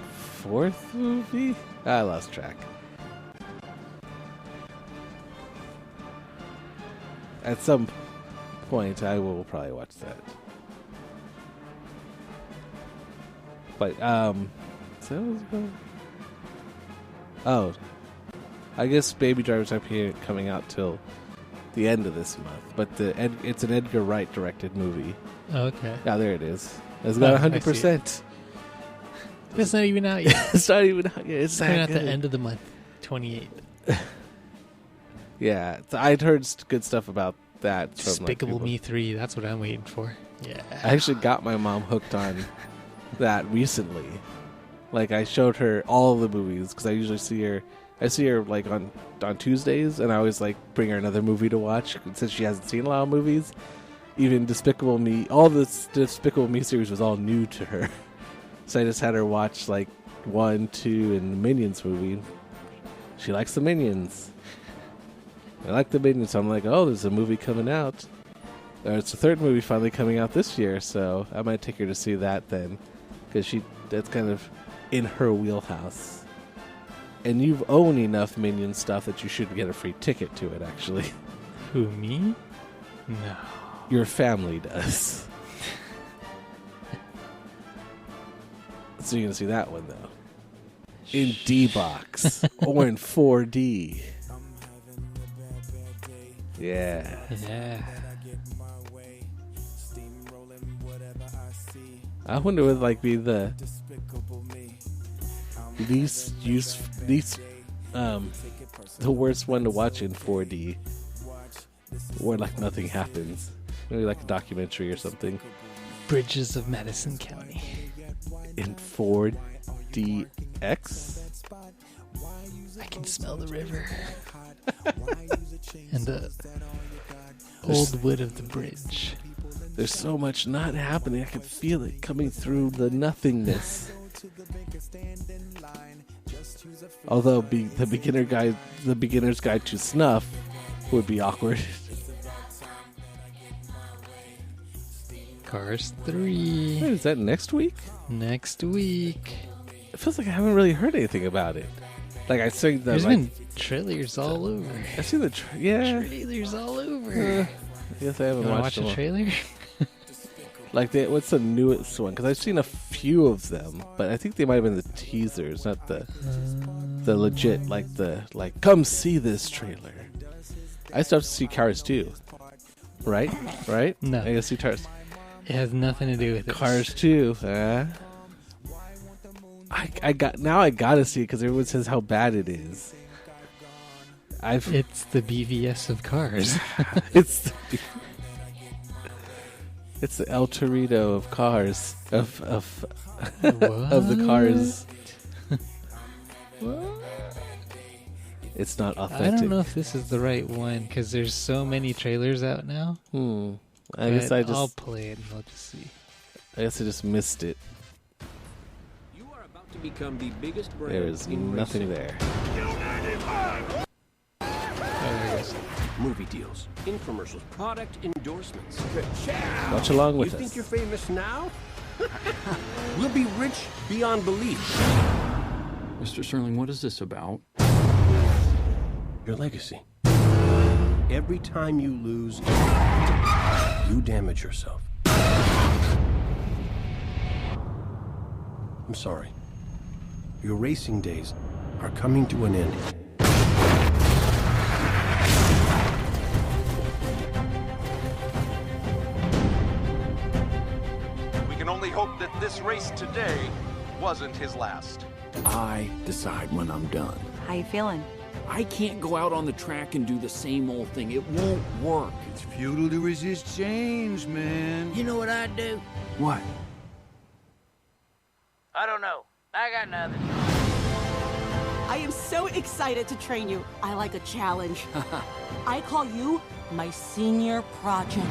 Speaker 1: fourth movie? I lost track. At some point, I will probably watch that. But, oh, I guess Baby Driver's not coming out till the end of this month, but it's an Edgar Wright directed movie.
Speaker 2: Oh, okay.
Speaker 1: Yeah, there it is. It's got 100%.
Speaker 2: It's not even out yet.
Speaker 1: It's not even out yet. It's
Speaker 2: coming out the end of the month, 28th.
Speaker 1: Yeah, I'd heard good stuff about that.
Speaker 2: Despicable Me 3, that's what I'm waiting for. Yeah.
Speaker 1: I actually got my mom hooked on that recently. Like, I showed her all the movies, because I usually see her like on Tuesdays, and I always like bring her another movie to watch, since she hasn't seen a lot of movies. Even Despicable Me, all this Despicable Me series was all new to her. So I just had her watch like 1, 2, and the Minions movie. She likes the Minions. I like the Minions, so I'm like, oh, there's a movie coming out. It's the third movie finally coming out this year, so I might take her to see that then, because that's kind of in her wheelhouse. And you've owned enough Minion stuff that you should get a free ticket to it, actually.
Speaker 2: Who, me? No.
Speaker 1: Your family does. So you're going to see that one, though. In D-Box. Or in 4D. Yeah.
Speaker 2: Yeah.
Speaker 1: I wonder what like be the the worst one to watch in 4D, where like nothing happens. Maybe like a documentary or something.
Speaker 2: Bridges of Madison County.
Speaker 1: In 4DX?
Speaker 2: I can smell the river. And the old wood of the bridge.
Speaker 1: There's so much not happening. I can feel it coming through the nothingness. Although the beginner's guide to snuff would be awkward.
Speaker 2: Cars 3.
Speaker 1: Wait, is that next week?
Speaker 2: Next week.
Speaker 1: It feels like I haven't really heard anything about it. Like I think that
Speaker 2: there's been trailers all over.
Speaker 1: I see the
Speaker 2: trailers all over.
Speaker 1: Yes, I haven't watched
Speaker 2: a trailer.
Speaker 1: Like what's the newest one? Because I've seen a few of them, but I think they might have been the teasers, not the legit come see this trailer. I still have to see Cars 2. Right?
Speaker 2: No.
Speaker 1: I gotta see Cars.
Speaker 2: It has nothing to do with it.
Speaker 1: Cars 2. I gotta see it because everyone says how bad it is.
Speaker 2: It's the BVS of cars.
Speaker 1: it's the El Torito of cars of of the cars. It's not authentic.
Speaker 2: I don't know if this is the right one because there's so many trailers out now.
Speaker 1: I guess
Speaker 2: I'll play it and we'll just see.
Speaker 1: I guess I just missed it.
Speaker 3: You are about to become the biggest brand.
Speaker 1: There is nothing there.
Speaker 3: Movie deals, infomercials, product endorsements.
Speaker 1: Watch along with
Speaker 3: you
Speaker 1: us.
Speaker 3: You think you're famous now? We'll be rich beyond belief.
Speaker 4: Mr. Sterling, what is this about?
Speaker 3: Your legacy. Every time you lose, you damage yourself. I'm sorry. Your racing days are coming to an end.
Speaker 5: We can only hope that this race today wasn't his last.
Speaker 4: I decide when I'm done.
Speaker 6: How you feeling?
Speaker 4: I can't go out on the track and do the same old thing. It won't work.
Speaker 7: It's futile to resist change, man.
Speaker 8: You know what I'd do?
Speaker 4: What?
Speaker 8: I don't know. I got nothing.
Speaker 9: I am so excited to train you. I like a challenge. I call you my senior project.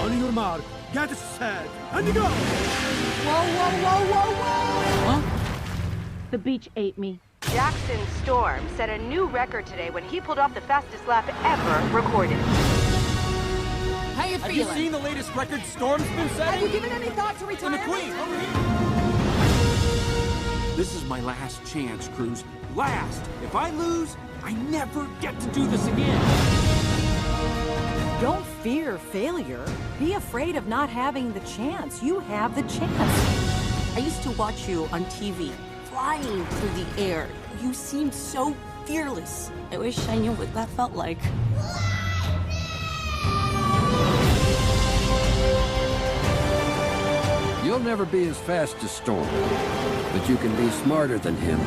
Speaker 7: On your mark, get set, and go!
Speaker 9: Whoa, whoa, whoa, whoa, whoa! Huh? The beach ate me.
Speaker 10: Jackson Storm set a new record today when he pulled off the fastest lap ever recorded.
Speaker 9: How you feeling?
Speaker 7: Have you seen the latest record Storm's been setting?
Speaker 9: Have you given any thought to retirement?
Speaker 7: And the Queen, over here!
Speaker 4: This is my last chance, Cruz. Last! If I lose, I never get to do this again.
Speaker 6: Don't fear failure. Be afraid of not having the chance. You have the chance.
Speaker 9: I used to watch you on TV, flying through the air. You seemed so fearless. I wish I knew what that felt like.
Speaker 11: You'll never be as fast as Storm, but you can be smarter than him.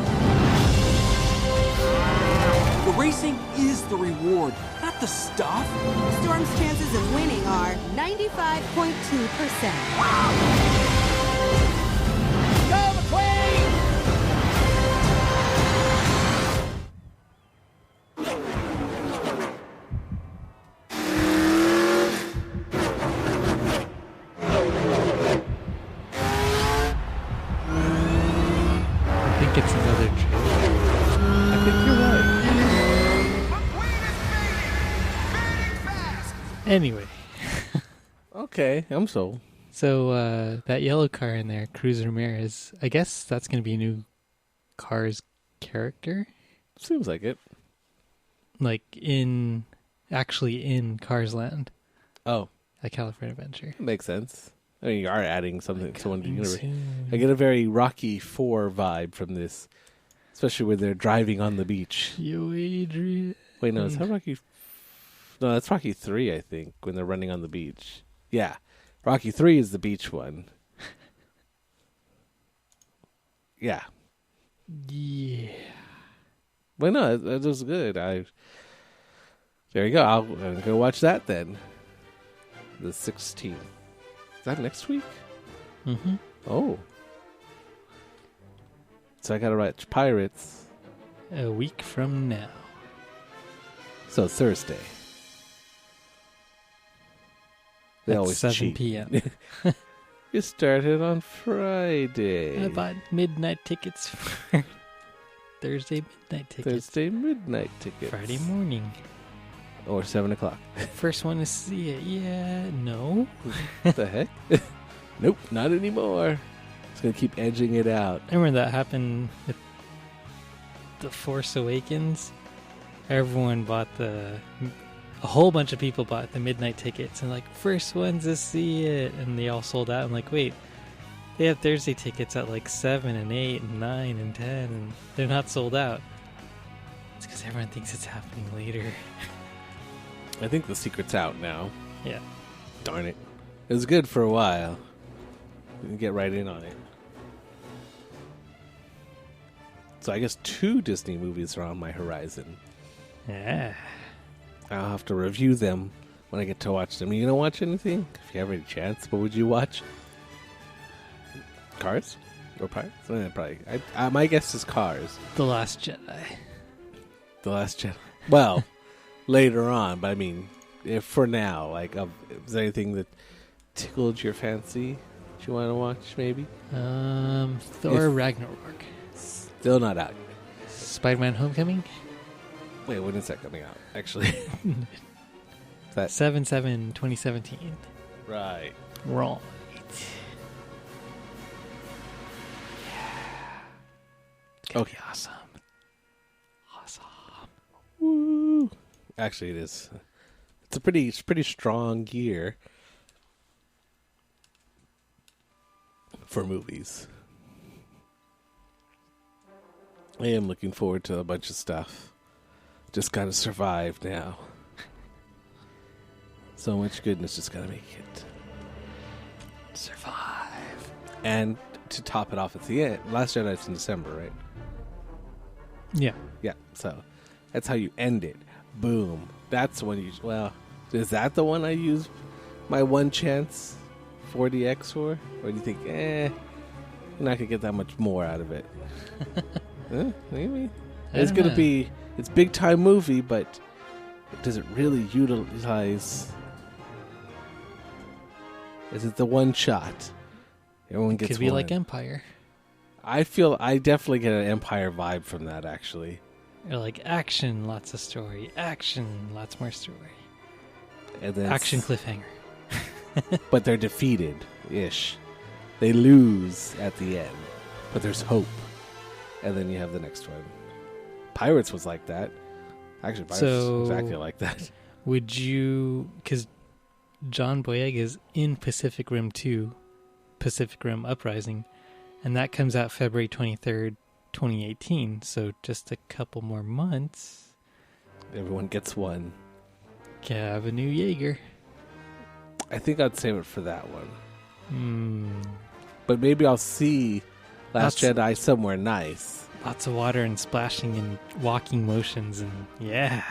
Speaker 4: The racing is the reward, not the stuff.
Speaker 9: Storm's chances of winning are 95.2%.
Speaker 8: Go, McQueen!
Speaker 2: I think it's another trailer.
Speaker 1: I think you're right.
Speaker 2: Anyway.
Speaker 1: Okay, I'm sold.
Speaker 2: So that yellow car in there, Cruz Ramirez, I guess that's going to be a new Cars character.
Speaker 1: Seems like it.
Speaker 2: Like actually in Cars Land.
Speaker 1: Oh.
Speaker 2: A California Adventure.
Speaker 1: Makes sense. I mean, you are adding something to one universe.
Speaker 2: Soon.
Speaker 1: I get a very Rocky 4 vibe from this, especially when they're driving on the beach.
Speaker 2: Yo, Adrian.
Speaker 1: Wait, no, it's not Rocky. No, that's Rocky 3, I think, when they're running on the beach. Yeah, Rocky 3 is the beach one. Yeah.
Speaker 2: Yeah.
Speaker 1: Well, no, that was good. There you go. I'll go watch that then. The 16th. Is that next week?
Speaker 2: Mm-hmm.
Speaker 1: Oh. So I gotta watch Pirates.
Speaker 2: A week from now.
Speaker 1: So Thursday. They
Speaker 2: At
Speaker 1: always
Speaker 2: 7
Speaker 1: cheat.
Speaker 2: p.m.
Speaker 1: You started on Friday.
Speaker 2: I bought midnight tickets for Thursday midnight tickets.
Speaker 1: Thursday midnight tickets.
Speaker 2: Friday morning.
Speaker 1: Or 7 o'clock.
Speaker 2: First one to see it. Yeah, no.
Speaker 1: What the heck? Nope, not anymore. It's going to keep edging it out.
Speaker 2: I remember that happened with The Force Awakens. Everyone bought a whole bunch of people bought the midnight tickets and like, first ones to see it. And they all sold out. I'm like, wait, they have Thursday tickets at like 7 and 8 and 9 and 10 and they're not sold out. It's because everyone thinks it's happening later.
Speaker 1: I think the secret's out now.
Speaker 2: Yeah.
Speaker 1: Darn it. It was good for a while. We can get right in on it. So I guess 2 Disney movies are on my horizon.
Speaker 2: Yeah.
Speaker 1: I'll have to review them when I get to watch them. You gonna watch anything? If you have any chance, what would you watch? Cars? Or Pirates? Probably. My guess is Cars.
Speaker 2: The Last Jedi.
Speaker 1: The Last Jedi. Well, later on, but I mean, if for now, like, is there anything that tickled your fancy that you want to watch, maybe?
Speaker 2: Thor Ragnarok.
Speaker 1: Still not out.
Speaker 2: Spider-Man Homecoming?
Speaker 1: Wait, when is that coming out, actually? That
Speaker 2: 7/7/2017.
Speaker 1: Right.
Speaker 2: Right. It's gonna be awesome. Awesome.
Speaker 1: Woo. Actually, it is. It's a pretty strong year for movies. I am looking forward to a bunch of stuff. Just gotta survive now. So much goodness, just gotta make it.
Speaker 2: Survive.
Speaker 1: And to top it off at the end, Last Jedi's in December, right?
Speaker 2: Yeah.
Speaker 1: Yeah, so that's how you end it. Boom. That's the one you... Well, is that the one I use my one chance 4DX for? Or do you think, you're not going to get that much more out of it? Maybe. It's going to be... It's a big-time movie, but does it really utilize... Is it the one shot? Everyone gets
Speaker 2: Could be
Speaker 1: one.
Speaker 2: like Empire.
Speaker 1: I definitely get an Empire vibe from that, actually.
Speaker 2: Or like action, lots of story. Action, lots more story.
Speaker 1: And then
Speaker 2: action cliffhanger.
Speaker 1: But they're defeated-ish. They lose at the end. But there's hope. And then you have the next one. Pirates was like that. Actually, Pirates was exactly like that.
Speaker 2: Would you... Because John Boyega's in Pacific Rim 2, Pacific Rim Uprising, and that comes out February 23rd, 2018, so just a couple more months.
Speaker 1: Everyone gets one.
Speaker 2: Can have a new Jaeger.
Speaker 1: I think I'd save it for that one. But maybe I'll see Last Jedi somewhere nice.
Speaker 2: Lots of water and splashing and walking motions, and yeah.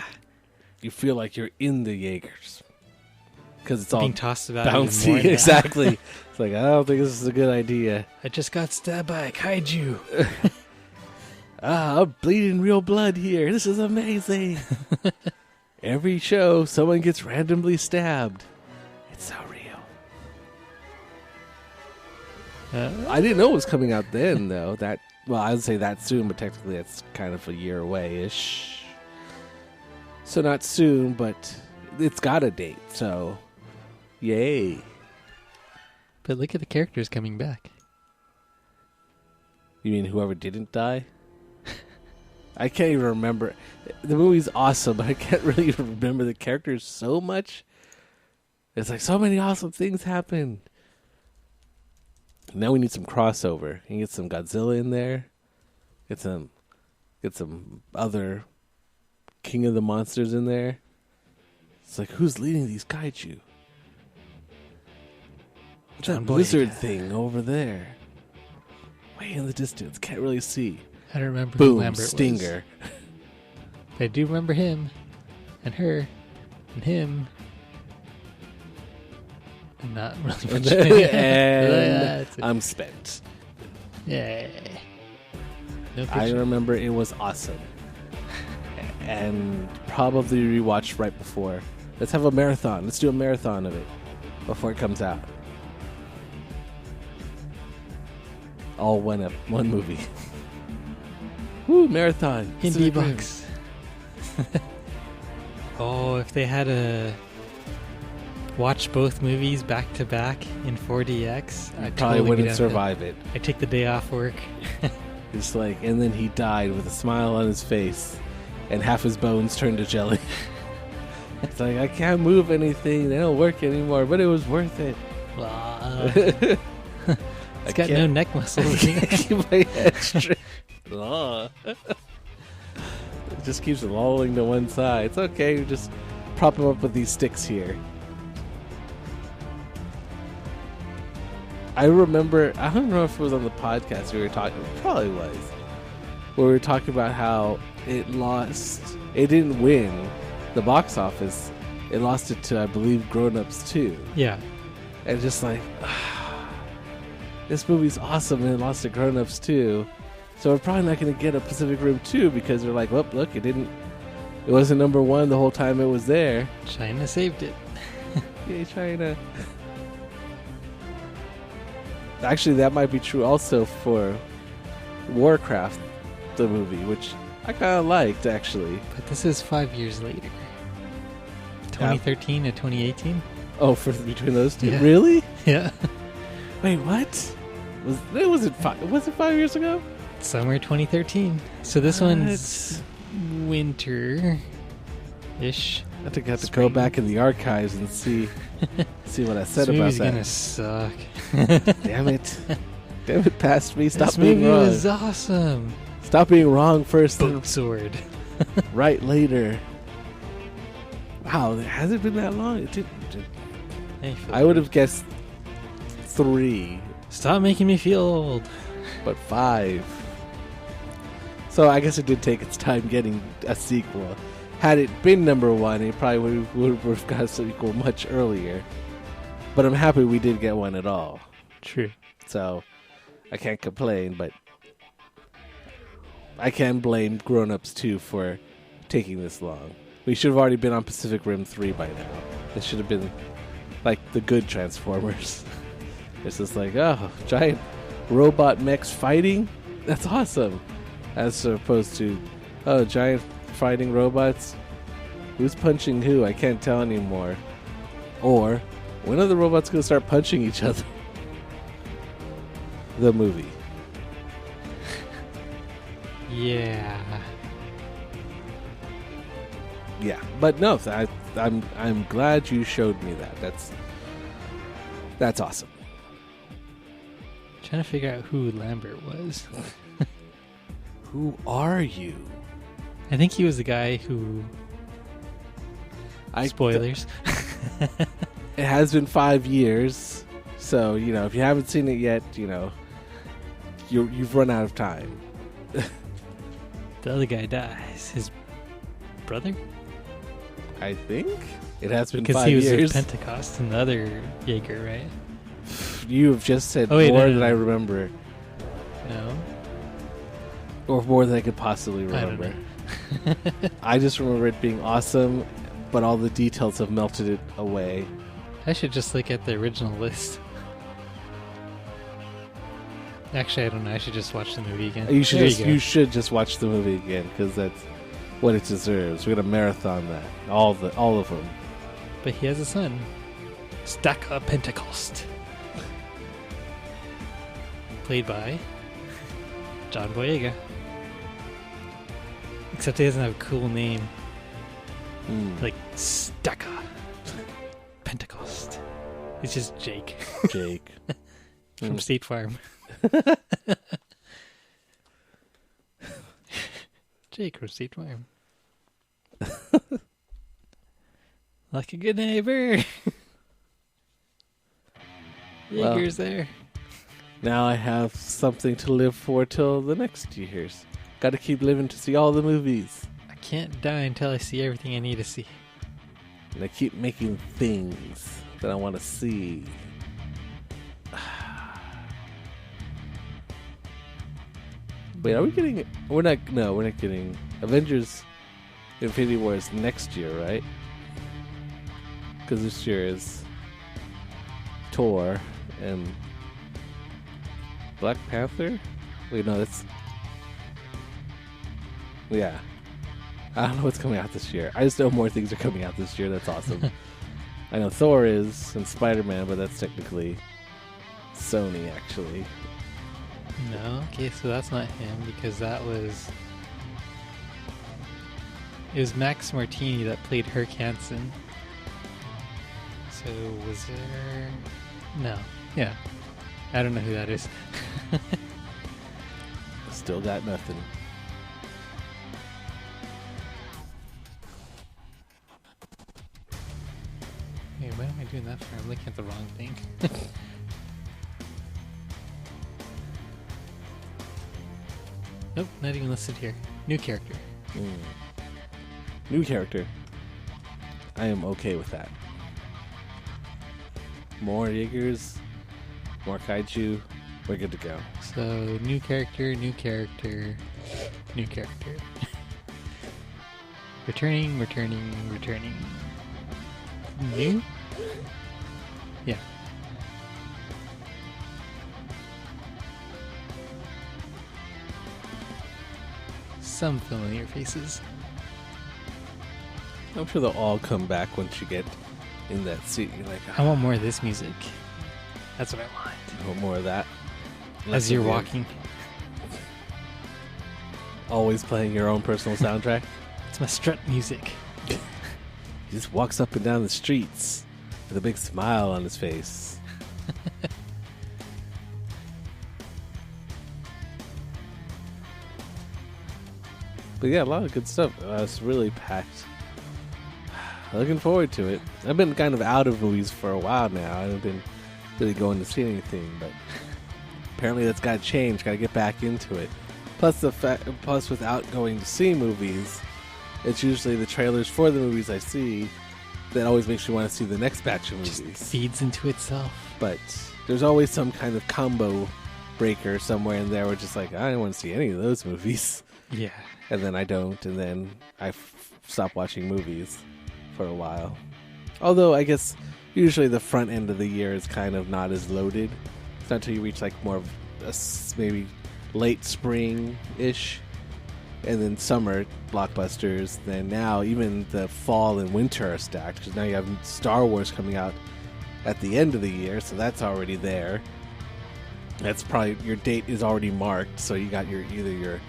Speaker 1: You feel like you're in the Jaegers. Because it's
Speaker 2: being
Speaker 1: all
Speaker 2: tossed about
Speaker 1: bouncy. Exactly. It's like, I don't think this is a good idea.
Speaker 2: I just got stabbed by a kaiju.
Speaker 1: I'm bleeding real blood here. This is amazing. Every show, someone gets randomly stabbed. It's so real. I didn't know it was coming out then, though. I would say that soon, but technically it's kind of a year away-ish. So not soon, but it's got a date, so yay.
Speaker 2: But look at the characters coming back.
Speaker 1: You mean whoever didn't die? I can't even remember. The movie's awesome, but I can't really remember the characters so much. It's like so many awesome things happened. Now we need some crossover. You can get some Godzilla in there. Get some other King of the Monsters in there. It's like, who's leading these kaiju? What's that lizard thing over there? Way in the distance. Can't really see.
Speaker 2: I don't remember
Speaker 1: Boom,
Speaker 2: who Lambert
Speaker 1: Stinger.
Speaker 2: was. I do remember him. And her. And him. And not really much.
Speaker 1: And I'm spent.
Speaker 2: Yeah. No
Speaker 1: I remember it was awesome. And probably rewatched right before. Let's have a marathon. Let's do a marathon of it before it comes out. All one movie. Woo, marathon.
Speaker 2: Hindi bucks. Oh, if they had a watch both movies back to back in 4DX, I
Speaker 1: probably wouldn't survive it.
Speaker 2: I take the day off work.
Speaker 1: It's like, and then he died with a smile on his face, and half his bones turned to jelly. It's like, I can't move anything; they don't work anymore. But it was worth it.
Speaker 2: It's got no neck muscles.
Speaker 1: I can't keep my head straight. It just keeps lolling to one side. It's okay. You just prop him up with these sticks here. I remember, I don't know if it was on the podcast we were talking. It probably was. where we were talking about how it didn't win the box office. It lost it to, I believe, Grown Ups 2.
Speaker 2: Yeah.
Speaker 1: And just like, this movie's awesome, and it lost to Grown Ups 2. So we're probably not going to get a Pacific Rim 2 because they're like, well, look, it wasn't number one the whole time it was there.
Speaker 2: China saved it.
Speaker 1: Yay, China. Actually, that might be true also for Warcraft, the movie, which I kind of liked, actually.
Speaker 2: But this is 5 years later. 2013 to 2018.
Speaker 1: Oh, between those two?
Speaker 2: Yeah.
Speaker 1: Really?
Speaker 2: Yeah.
Speaker 1: Wait, what? Was it 5 years ago?
Speaker 2: Somewhere 2013. So this one's winter-ish.
Speaker 1: I think I have to go back in the archives and see what I said about that.
Speaker 2: This movie's gonna suck.
Speaker 1: Damn it. Damn it, past me. Stop
Speaker 2: this
Speaker 1: being
Speaker 2: movie
Speaker 1: wrong.
Speaker 2: was awesome.
Speaker 1: Stop being wrong first.
Speaker 2: Boat sword.
Speaker 1: Right later. Wow, has it been that long? I would have guessed 3.
Speaker 2: Stop making me feel old.
Speaker 1: But 5. So I guess it did take its time getting a sequel. Had it been number 1, it probably would have got a sequel much earlier. But I'm happy we did get one at all.
Speaker 2: True.
Speaker 1: So I can't complain, but I can blame Grown Ups 2 for taking this long. We should have already been on Pacific Rim 3 by now. This should have been like the good Transformers. It's just like, oh, giant robot mechs fighting? That's awesome. As opposed to, oh, giant fighting robots? Who's punching who? I can't tell anymore. Or, when are the robots going to start punching each other? The movie.
Speaker 2: Yeah.
Speaker 1: Yeah, but no, I'm glad you showed me that. That's awesome.
Speaker 2: Trying to figure out who Lambert was.
Speaker 1: Who are you?
Speaker 2: I think he was the guy who. Spoilers.
Speaker 1: It has been 5 years, so if you haven't seen it yet, you've run out of time.
Speaker 2: The other guy dies. His brother?
Speaker 1: I think it has been
Speaker 2: because
Speaker 1: 5
Speaker 2: he was
Speaker 1: years.
Speaker 2: at Pentecost and the other Jaeger, right?
Speaker 1: You have just said more than I remember.
Speaker 2: No.
Speaker 1: Or more than I could possibly remember. I just remember it being awesome, but all the details have melted it away.
Speaker 2: I should just look at the original list. Actually, I don't know. I should just watch the movie again.
Speaker 1: You should just watch the movie again because that's what it deserves. We're gonna marathon that, all of them.
Speaker 2: But he has a son, Staka Pentecost, played by John Boyega. Except he doesn't have a cool name, like Staka Pentecost. It's just Jake.
Speaker 1: Jake
Speaker 2: from State Farm. Jake from State Farm. Like a good neighbor. Jaeger's there.
Speaker 1: Now I have something to live for till the next years. Got to keep living to see all the movies.
Speaker 2: I can't die until I see everything I need to see.
Speaker 1: And I keep making things that I want to see. Wait, are we getting... We're not getting... Avengers Infinity War is next year, right? Because this year is Thor and Black Panther? Wait, no, that's... Yeah. I don't know what's coming out this year. I just know more things are coming out this year. That's awesome. I know Thor is and Spider-Man, but that's technically Sony, actually.
Speaker 2: No? Okay, so that's not him because that was... It was Max Martini that played Herc Hansen. So was there... No. Yeah. I don't know who that is.
Speaker 1: Still got nothing.
Speaker 2: Wait, what am I doing that for? I'm looking at the wrong thing. Nope, not even listed here. New character.
Speaker 1: New character. I am okay with that. More Jaegers, more Kaiju. We're good to go.
Speaker 2: So, new character, new character, new character. Returning. New? Yeah. Some familiar faces.
Speaker 1: I'm sure they'll all come back once you get in that seat. You're like,
Speaker 2: I want more of this music. That's what I want.
Speaker 1: I want more of that.
Speaker 2: As you're walking.
Speaker 1: Always playing your own personal soundtrack.
Speaker 2: It's my strut music.
Speaker 1: He just walks up and down the streets with a big smile on his face. But yeah, a lot of good stuff. It's really packed. Looking forward to it. I've been kind of out of movies for a while now. I haven't been really going to see anything, but apparently that's got to change. Got to get back into it. Plus, without going to see movies, it's usually the trailers for the movies I see that always makes me want to see the next batch of movies.
Speaker 2: Just feeds into itself.
Speaker 1: But there's always some kind of combo breaker somewhere in there where just like, I don't want to see any of those movies.
Speaker 2: Yeah.
Speaker 1: And then I don't, and then I stop watching movies for a while. Although I guess usually the front end of the year is kind of not as loaded. It's not until you reach like more of a maybe late spring-ish, and then summer blockbusters. Then now even the fall and winter are stacked, because now you have Star Wars coming out at the end of the year, so that's already there. That's probably, your date is already marked, so you got either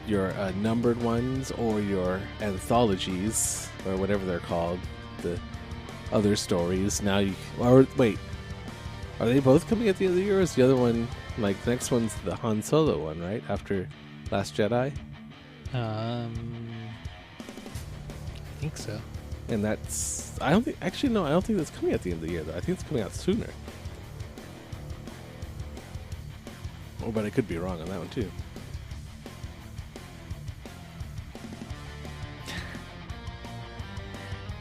Speaker 1: your numbered ones or your anthologies or whatever they're called, the other stories. Now wait, are they both coming at the end of the year, or is the other one, like, the next one's the Han Solo one, right, after Last Jedi?
Speaker 2: I think so.
Speaker 1: And that's, I don't think that's coming at the end of the year, though. I think it's coming out sooner. Oh, but I could be wrong on that one too.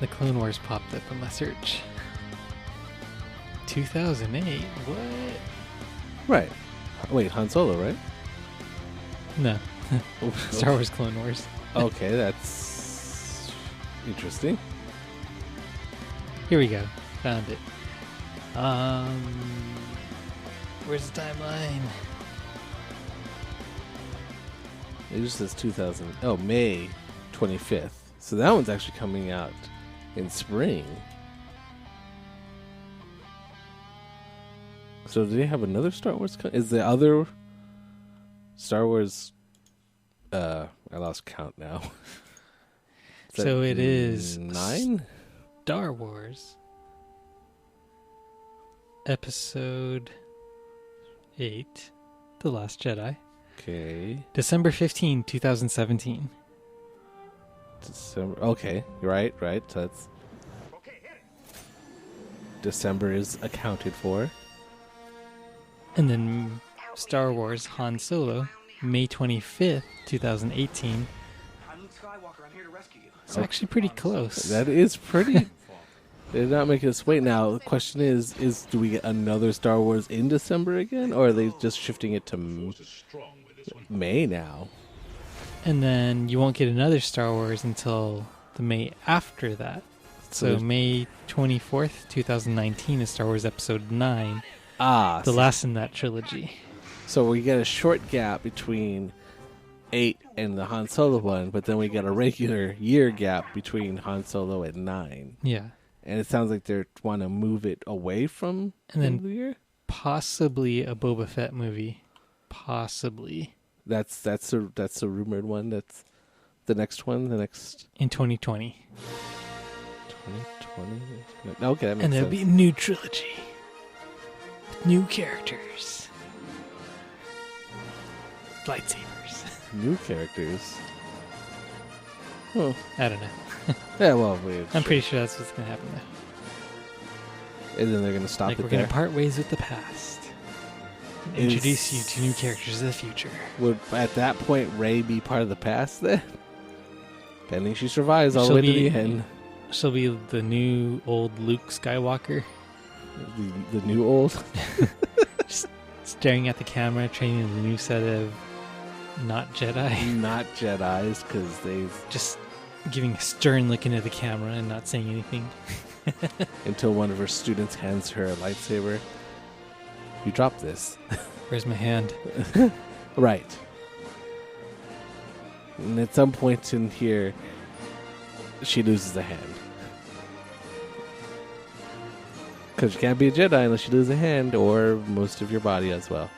Speaker 2: The Clone Wars popped up in my search. 2008? What?
Speaker 1: Right. Wait, Han Solo, right?
Speaker 2: No. Star Wars Clone Wars.
Speaker 1: Okay, that's interesting.
Speaker 2: Here we go. Found it. Where's the timeline?
Speaker 1: It just says 2000. Oh, May 25th. So that one's actually coming out in spring. So do they have another Star Wars? Is the other Star Wars? I lost count now.
Speaker 2: So it is
Speaker 1: 9?
Speaker 2: Star Wars Episode 8, The Last Jedi.
Speaker 1: Okay.
Speaker 2: December 15, 2017.
Speaker 1: December. Okay, right. So that's December is accounted for.
Speaker 2: And then Star Wars Han Solo, May 25th, 2018. It's actually pretty close.
Speaker 1: That is pretty. They're not making us wait. Now the question is do we get another Star Wars in December again, or are they just shifting it to May now?
Speaker 2: And then you won't get another Star Wars until the May after that. So May 24th, 2019 is Star Wars Episode 9. The last in that trilogy.
Speaker 1: So we get a short gap between 8 and the Han Solo one, but then we get a regular year gap between Han Solo and 9.
Speaker 2: Yeah.
Speaker 1: And it sounds like they want to move it away from
Speaker 2: and then
Speaker 1: the year?
Speaker 2: Possibly a Boba Fett movie. Possibly.
Speaker 1: That's a rumored one. That's the next one.
Speaker 2: In 2020.
Speaker 1: 2020. Okay, that makes
Speaker 2: and there'll
Speaker 1: sense.
Speaker 2: be a new trilogy. New characters. Lightsabers.
Speaker 1: New characters. Oh,
Speaker 2: I don't know.
Speaker 1: Yeah, well,
Speaker 2: I'm pretty sure that's what's going to happen though.
Speaker 1: And then they're going to stop
Speaker 2: like
Speaker 1: it
Speaker 2: we're
Speaker 1: there.
Speaker 2: going to part ways with the past. Introduce you to new characters of the future.
Speaker 1: Would at that point Rey be part of the past then? Pending she survives all the way to the end.
Speaker 2: She'll be the new old Luke Skywalker.
Speaker 1: The new old?
Speaker 2: Just staring at the camera, training a new set of not Jedi.
Speaker 1: Not Jedis, because they've...
Speaker 2: Just giving a stern look into the camera and not saying anything.
Speaker 1: Until one of her students hands her a lightsaber. You dropped this.
Speaker 2: Where's my hand?
Speaker 1: Right. And at some point in here, she loses a hand. Because you can't be a Jedi unless you lose a hand or most of your body as well.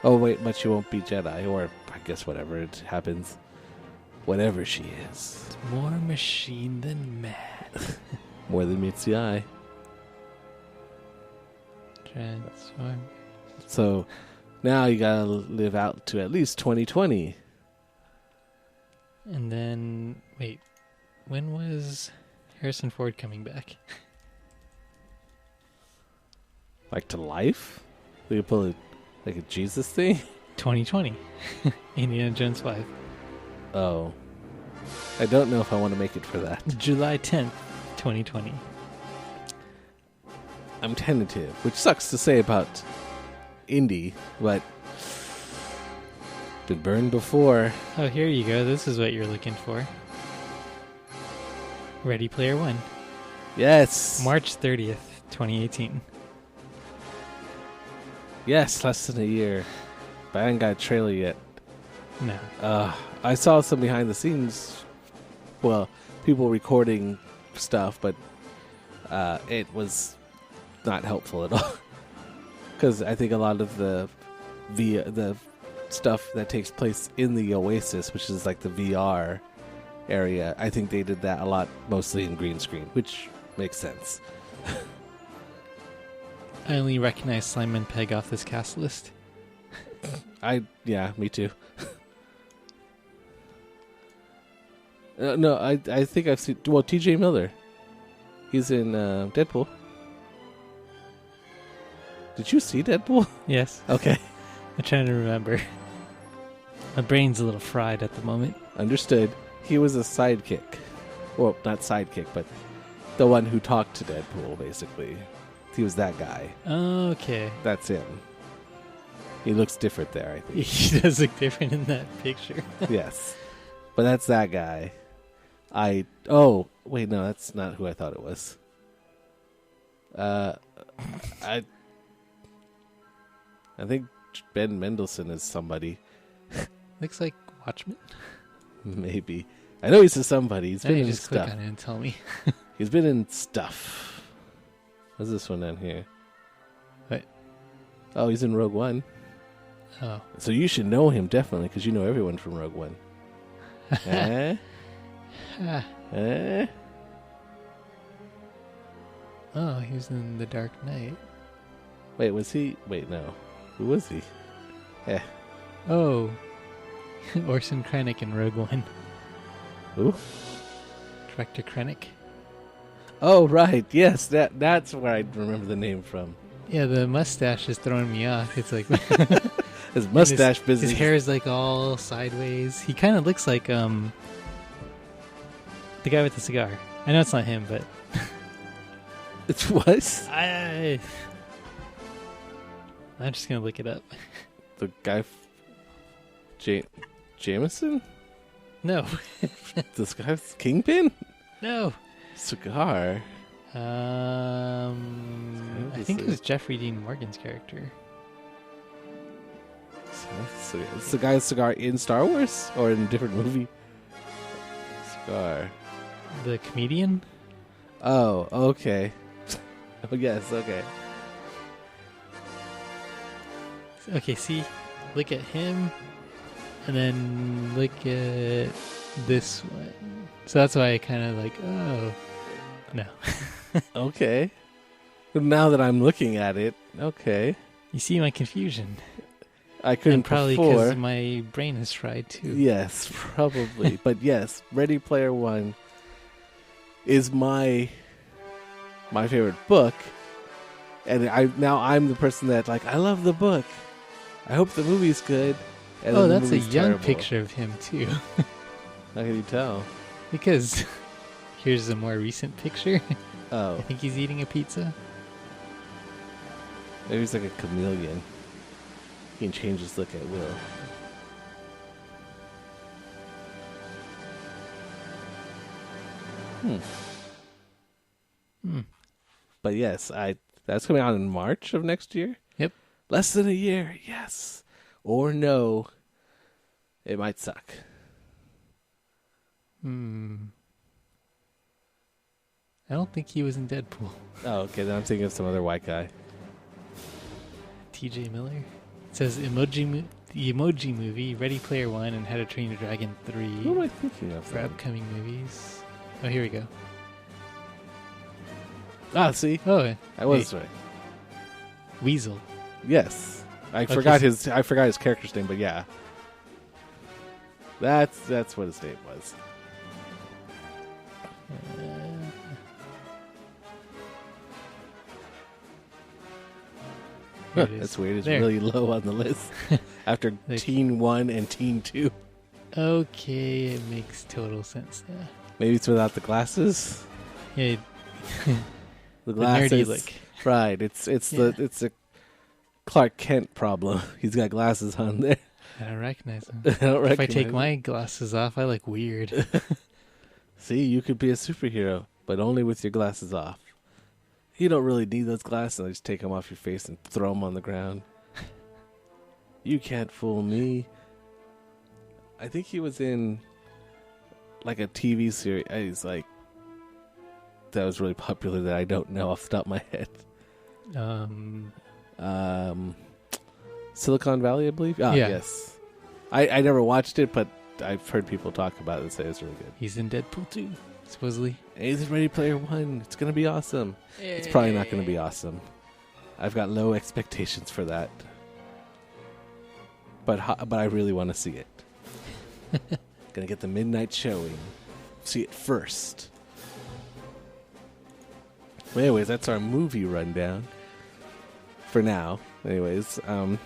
Speaker 1: Oh, wait, but she won't be Jedi, or I guess whatever it happens. Whatever she is.
Speaker 2: It's more machine than man.
Speaker 1: More than meets the eye.
Speaker 2: Transform.
Speaker 1: So now you gotta live out to at least 2020.
Speaker 2: And then, wait, when was Harrison Ford coming back?
Speaker 1: Like to life? We could pull it like a Jesus thing?
Speaker 2: 2020. Indiana Jones 5.
Speaker 1: Oh. I don't know if I want to make it for that.
Speaker 2: July 10th, 2020.
Speaker 1: I'm tentative, which sucks to say about Indy, but been burned before.
Speaker 2: Oh, here you go. This is what you're looking for. Ready Player One.
Speaker 1: Yes.
Speaker 2: March 30th, 2018.
Speaker 1: Yes, less than a year. But I haven't got a trailer yet.
Speaker 2: No.
Speaker 1: I saw some behind the scenes, well, people recording stuff, but it was not helpful at all. Because I think a lot of the stuff that takes place in the Oasis, which is like the VR area, I think they did that a lot, mostly in green screen, which makes sense.
Speaker 2: I only recognize Simon Pegg off this cast list.
Speaker 1: Yeah, me too. No, I think I've seen, well, TJ Miller. He's in Deadpool. Did you see Deadpool?
Speaker 2: Yes.
Speaker 1: Okay.
Speaker 2: I'm trying to remember. My brain's a little fried at the moment.
Speaker 1: Understood. He was a sidekick. Well, not sidekick, but the one who talked to Deadpool, basically. He was that guy.
Speaker 2: Okay.
Speaker 1: That's him. He looks different there, I think.
Speaker 2: He does look different in that picture.
Speaker 1: Yes. But that's that guy. Oh, wait, no, that's not who I thought it was. I think Ben Mendelsohn is somebody.
Speaker 2: Looks like Watchmen.
Speaker 1: Maybe. I know he's a somebody. He's been in
Speaker 2: just
Speaker 1: stuff.
Speaker 2: click on it and tell me.
Speaker 1: He's been in stuff. What's this one down here?
Speaker 2: What?
Speaker 1: Oh, he's in Rogue One.
Speaker 2: Oh.
Speaker 1: So you should know him definitely, because you know everyone from Rogue One. Eh? Eh?
Speaker 2: Oh, he was in The Dark Knight.
Speaker 1: Wait, was he? Wait, no. Who was he? Eh.
Speaker 2: Oh. Orson Krennic in Rogue One.
Speaker 1: Who?
Speaker 2: Director Krennic.
Speaker 1: Oh, right. Yes, that's where I remember the name from.
Speaker 2: Yeah, the mustache is throwing me off. It's like
Speaker 1: his mustache business.
Speaker 2: His hair is like all sideways. He kind of looks like the guy with the cigar. I know it's not him, but
Speaker 1: it was.
Speaker 2: I'm just gonna look it up.
Speaker 1: The guy, Jameson?
Speaker 2: No.
Speaker 1: This guy's Kingpin?
Speaker 2: No.
Speaker 1: Cigar.
Speaker 2: I think it was Jeffrey Dean Morgan's character.
Speaker 1: So it's the guy's cigar in Star Wars or in a different movie? Cigar.
Speaker 2: The comedian?
Speaker 1: Oh, okay. Oh, yes, okay.
Speaker 2: Okay, see? Look at him. And then look at this one. So that's why I kind of like, oh, no.
Speaker 1: Okay. Now that I'm looking at it, okay.
Speaker 2: You see my confusion.
Speaker 1: I couldn't
Speaker 2: and probably
Speaker 1: before.
Speaker 2: because my brain is fried too.
Speaker 1: Yes, probably. But yes, Ready Player One is my favorite book, And I'm the person that like, I love the book. I hope the movie's good. And
Speaker 2: Oh,
Speaker 1: then the
Speaker 2: that's a
Speaker 1: movie's
Speaker 2: young
Speaker 1: terrible.
Speaker 2: picture of him too.
Speaker 1: How can you tell?
Speaker 2: Because here's a more recent picture.
Speaker 1: Oh.
Speaker 2: I think he's eating a pizza.
Speaker 1: Maybe he's like a chameleon. He can change his look at will. But yes, that's coming out in March of next year.
Speaker 2: Yep.
Speaker 1: Less than a year, yes. Or no. It might suck.
Speaker 2: I don't think he was in Deadpool.
Speaker 1: Oh, okay. Then I'm thinking of some other white guy.
Speaker 2: T.J. Miller. It says the Emoji Movie, Ready Player One, and How to Train Your Dragon 3.
Speaker 1: Who am I thinking of?
Speaker 2: For upcoming movies. Oh, here we go.
Speaker 1: Ah, see?
Speaker 2: Oh,
Speaker 1: I was right.
Speaker 2: Weasel.
Speaker 1: Yes. I forgot his character's name, but yeah. That's what his name was. That's weird. It's really low on the list after Teen 1 and Teen 2.
Speaker 2: Okay, it makes total sense now.
Speaker 1: Maybe it's without the glasses.
Speaker 2: Yeah,
Speaker 1: the glasses.
Speaker 2: nerdy look.
Speaker 1: Right. It's a Clark Kent problem. He's got glasses on there.
Speaker 2: I don't recognize him.
Speaker 1: If
Speaker 2: I take my glasses off, I look weird.
Speaker 1: See, you could be a superhero, but only with your glasses off. You don't really need those glasses. Just take them off your face and throw them on the ground. You can't fool me. I think he was in like a TV series like that was really popular that I don't know off the top of my head. Silicon Valley, I believe. Ah,
Speaker 2: yeah.
Speaker 1: Yes. I never watched it, but I've heard people talk about it and say it's really good.
Speaker 2: He's in Deadpool 2, supposedly.
Speaker 1: He's in Ready Player One. It's going to be awesome. It's probably not going to be awesome. I've got low expectations for that. But I really want to see it. Gonna get the midnight showing. See it first. But anyways, that's our movie rundown. For now. Anyways, hopefully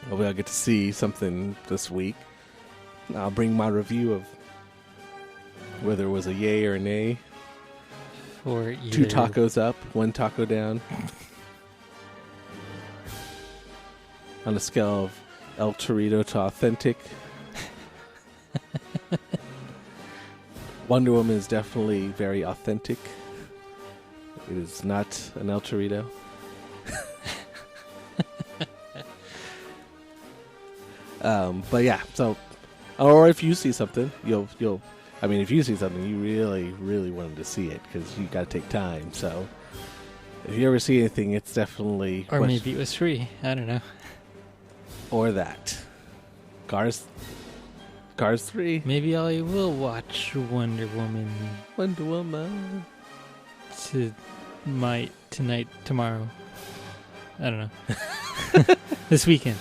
Speaker 1: I'll get to see something this week. I'll bring my review of whether it was a yay or a nay.
Speaker 2: Or
Speaker 1: 2 tacos up, 1 taco down. On a scale of El Torito to authentic. Wonder Woman is definitely very authentic. It is not an El Torito. But yeah, so, or if you see something, if you see something, you really, really wanted to see it because you got to take time. So if you ever see anything, it's definitely...
Speaker 2: Or maybe it was free. I don't know.
Speaker 1: Or that. Cars 3.
Speaker 2: Maybe I will watch Wonder Woman.
Speaker 1: Wonder Woman.
Speaker 2: Tomorrow. I don't know. This weekend.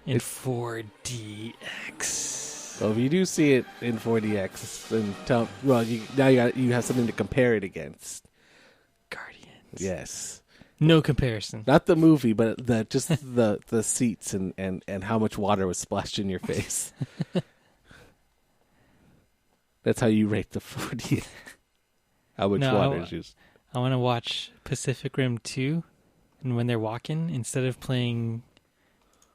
Speaker 2: In 4DX.
Speaker 1: Well, if you do see it in 4DX, then you have something to compare it against.
Speaker 2: Guardians.
Speaker 1: Yes.
Speaker 2: No comparison.
Speaker 1: Not the movie, but the seats and how much water was splashed in your face. That's how you rate the 4D. How much water is used.
Speaker 2: I want to watch Pacific Rim 2, and when they're walking, instead of playing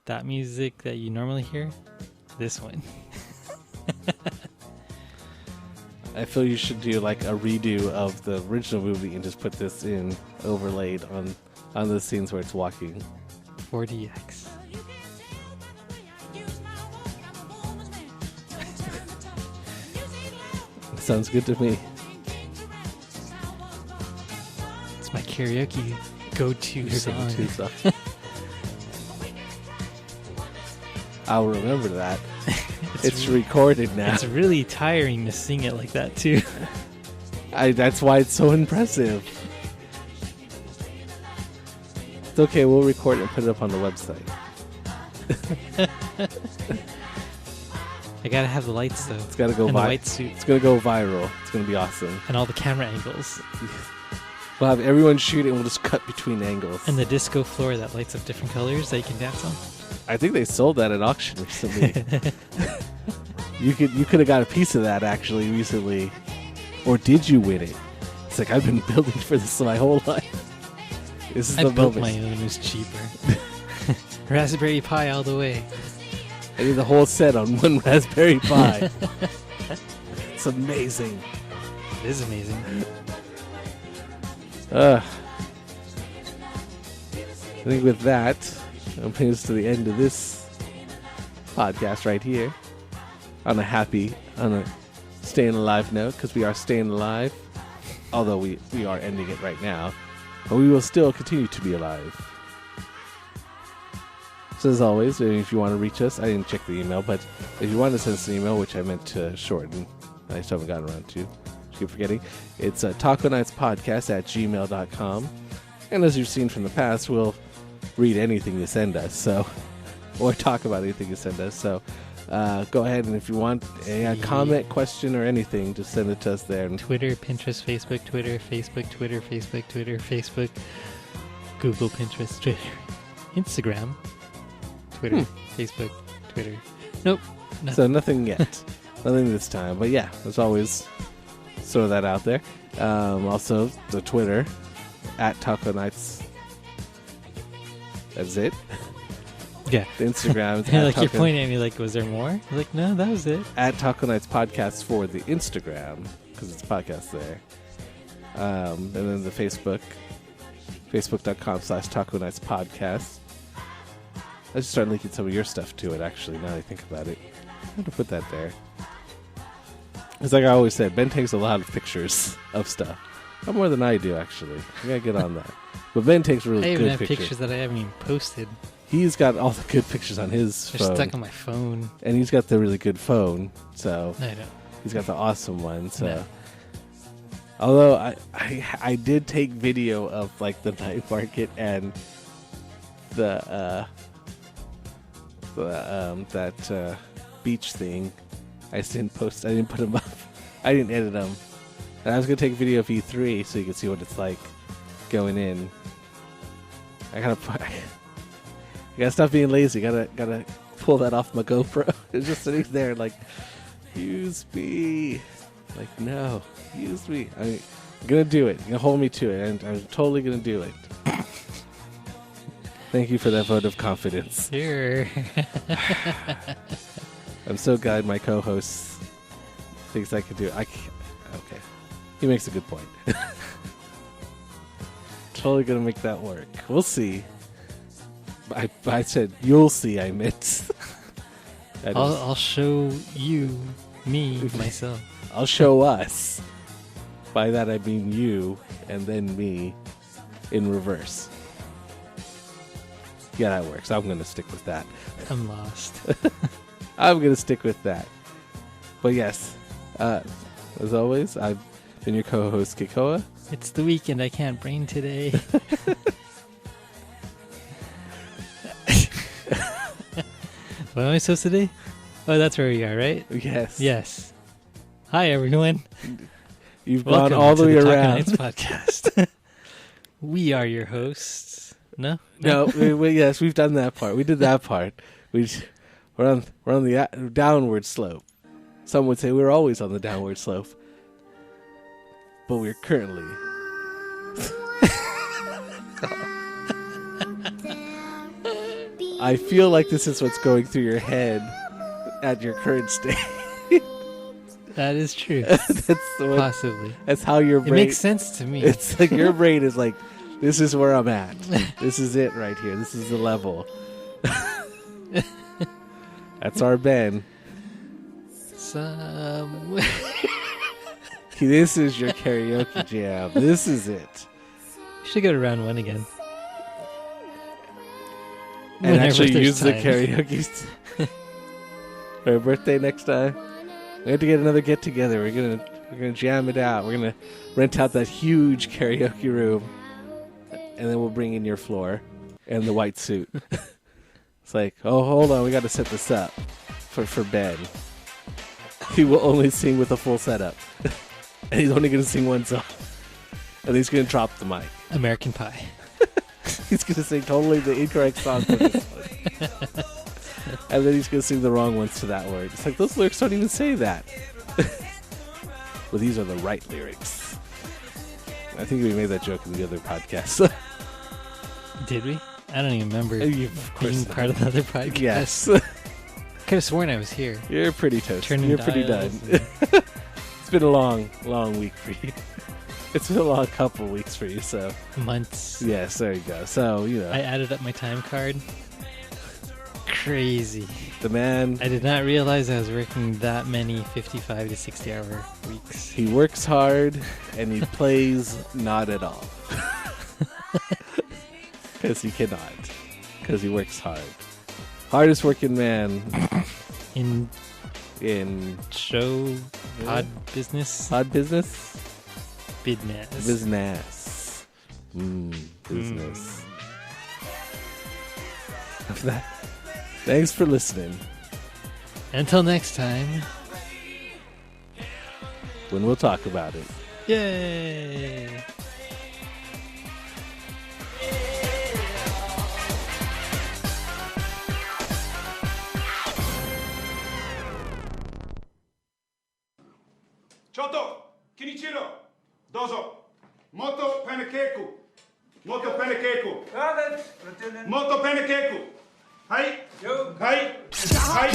Speaker 2: that music that you normally hear, this one.
Speaker 1: I feel you should do like a redo of the original movie and just put this in overlaid on the scenes where it's walking.
Speaker 2: 4DX.
Speaker 1: Sounds good to me.
Speaker 2: It's my karaoke go-to song.
Speaker 1: I'll remember that. It's recorded now.
Speaker 2: It's really tiring to sing it like that, too.
Speaker 1: That's why it's so impressive. It's okay, we'll record it and put it up on the website.
Speaker 2: I gotta have the lights, though.
Speaker 1: It's gotta go
Speaker 2: viral. The white suit.
Speaker 1: It's gonna go viral. It's gonna be awesome.
Speaker 2: And all the camera angles.
Speaker 1: We'll have everyone shoot it and we'll just cut between angles.
Speaker 2: And the disco floor that lights up different colors that you can dance on.
Speaker 1: I think they sold that at auction recently. You could have got a piece of that actually recently. Or did you win it? It's like I've been building for this my whole life. This is
Speaker 2: I
Speaker 1: the
Speaker 2: built
Speaker 1: moment.
Speaker 2: my own. It was cheaper. Raspberry Pi all the way.
Speaker 1: I need the whole set on one Raspberry Pi. It's amazing.
Speaker 2: It is amazing.
Speaker 1: I think with that, I'm bringing us to the end of this podcast right here. On a staying alive note, because we are staying alive. Although we are ending it right now. But we will still continue to be alive. So as always, if you want to reach us, I didn't check the email, but if you want to send us an email, which I meant to shorten, I just haven't gotten around to, just keep forgetting, it's kNightsPodcast@gmail.com. And as you've seen from the past, we'll read anything you send us, so, or talk about anything you send us, so go ahead, and if you want a comment, question, or anything, just send it to us there.
Speaker 2: Twitter, Pinterest, Facebook, Twitter, Facebook, Twitter, Facebook, Twitter, Facebook, Google, Pinterest, Twitter, Instagram, Twitter, Facebook, Twitter. Nope. Nothing.
Speaker 1: So nothing yet. Nothing this time. But yeah, as always, throw that out there. Also, the Twitter, @TacoKnights. That's it.
Speaker 2: Yeah.
Speaker 1: The Instagram is
Speaker 2: like you're pointing at me like, was there more? I'm like, no, that was it.
Speaker 1: @TacoKnights Podcast for the Instagram, because it's a podcast there. And then the Facebook, facebook.com/TacoKnights Podcast. I just started linking some of your stuff to it, actually, now that I think about it. I have to put that there. It's like I always said, Ben takes a lot of pictures of stuff. Not more than I do, actually. I gotta get on that. But Ben takes really
Speaker 2: I
Speaker 1: good
Speaker 2: even have
Speaker 1: pictures.
Speaker 2: pictures that I haven't even posted.
Speaker 1: He's got all the good pictures on his
Speaker 2: They're
Speaker 1: phone.
Speaker 2: stuck on my phone.
Speaker 1: And he's got the really good phone, so...
Speaker 2: No, I don't.
Speaker 1: He's got the awesome one, so...
Speaker 2: No.
Speaker 1: Although, I did take video of, like, the night market and the beach thing. I just didn't post. I didn't put them up. I didn't edit them. And I was gonna take a video of E3 so you can see what it's like going in. I gotta stop being lazy. Gotta pull that off my GoPro. It's just sitting there like, use me. Like, no, use me. I'm gonna do it. You're gonna hold me to it, and I'm totally gonna do it. Thank you for that vote of confidence.
Speaker 2: Sure.
Speaker 1: I'm so glad my co-host thinks I can do it. Okay. He makes a good point. Totally gonna make that work. We'll see. I said you'll see. I meant.
Speaker 2: I'll show you, me, myself.
Speaker 1: I'll show us. By that I mean you, and then me, in reverse. Yeah, that works. I'm gonna stick with that.
Speaker 2: I'm lost.
Speaker 1: I'm going to stick with that. But yes, as always, I've been your co-host, Kikoa.
Speaker 2: It's the weekend. I can't brain today. What am I supposed to do? Oh, that's where we are, right?
Speaker 1: Yes.
Speaker 2: Yes. Hi, everyone.
Speaker 1: You've
Speaker 2: Welcome
Speaker 1: gone all the way
Speaker 2: to the
Speaker 1: around.
Speaker 2: kNights podcast. We are your hosts. No?
Speaker 1: No, yes, we've done that part. We did that part. We're on the downward slope. Some would say we're always on the downward slope. But we're currently... I feel like this is what's going through your head at your current state.
Speaker 2: That is true. Possibly.
Speaker 1: That's how your brain...
Speaker 2: It makes sense to me.
Speaker 1: It's like your brain is like, this is where I'm at. This is it right here. This is the level. That's our Ben. This is your karaoke jam. This is it.
Speaker 2: You should go to round one again.
Speaker 1: And
Speaker 2: Whenever
Speaker 1: actually
Speaker 2: there's
Speaker 1: use the
Speaker 2: time.
Speaker 1: karaoke for your birthday next time. We have to get another get together. We're gonna jam it out. We're gonna rent out that huge karaoke room, and then we'll bring in your floor and the white suit. It's like, oh, hold on, we got to set this up for Ben. He will only sing with a full setup, and he's only gonna sing one song. And he's going to drop the mic.
Speaker 2: American Pie.
Speaker 1: He's going to sing totally the incorrect song for this one. And then he's going to sing the wrong ones to that word. It's like, those lyrics don't even say that. Well, these are the right lyrics. I think we made that joke in the other podcast.
Speaker 2: Did we? I don't even remember being part of the other podcast.
Speaker 1: Yes.
Speaker 2: Could have sworn I was here.
Speaker 1: You're pretty toast.
Speaker 2: Turning
Speaker 1: You're pretty done. It's been a long, long week for you. It's been a long couple weeks for you, so.
Speaker 2: Months.
Speaker 1: Yes, there you go. So, you know.
Speaker 2: I added up my time card. Crazy.
Speaker 1: The man.
Speaker 2: I did not realize I was working that many 55 to 60 hour weeks.
Speaker 1: He works hard and he plays not at all. Because he cannot. Because he works hard. Hardest working man
Speaker 2: in
Speaker 1: show
Speaker 2: pod business.
Speaker 1: Pod business?
Speaker 2: Business.
Speaker 1: Business. Business. After that. Thanks for listening.
Speaker 2: Until next time.
Speaker 1: When we'll talk about it.
Speaker 2: Yay!
Speaker 12: Choto, Kinichiro, dozo. Moto pancake. Moto pancake. Moto pancake. Hai. Hai. Hai.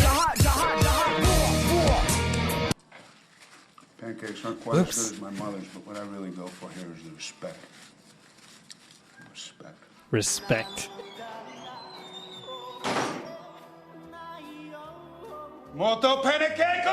Speaker 12: Pancakes aren't quite as good as my mother's, but what I really go for here is the respect. Respect.
Speaker 2: Respect.
Speaker 12: Moto pancake!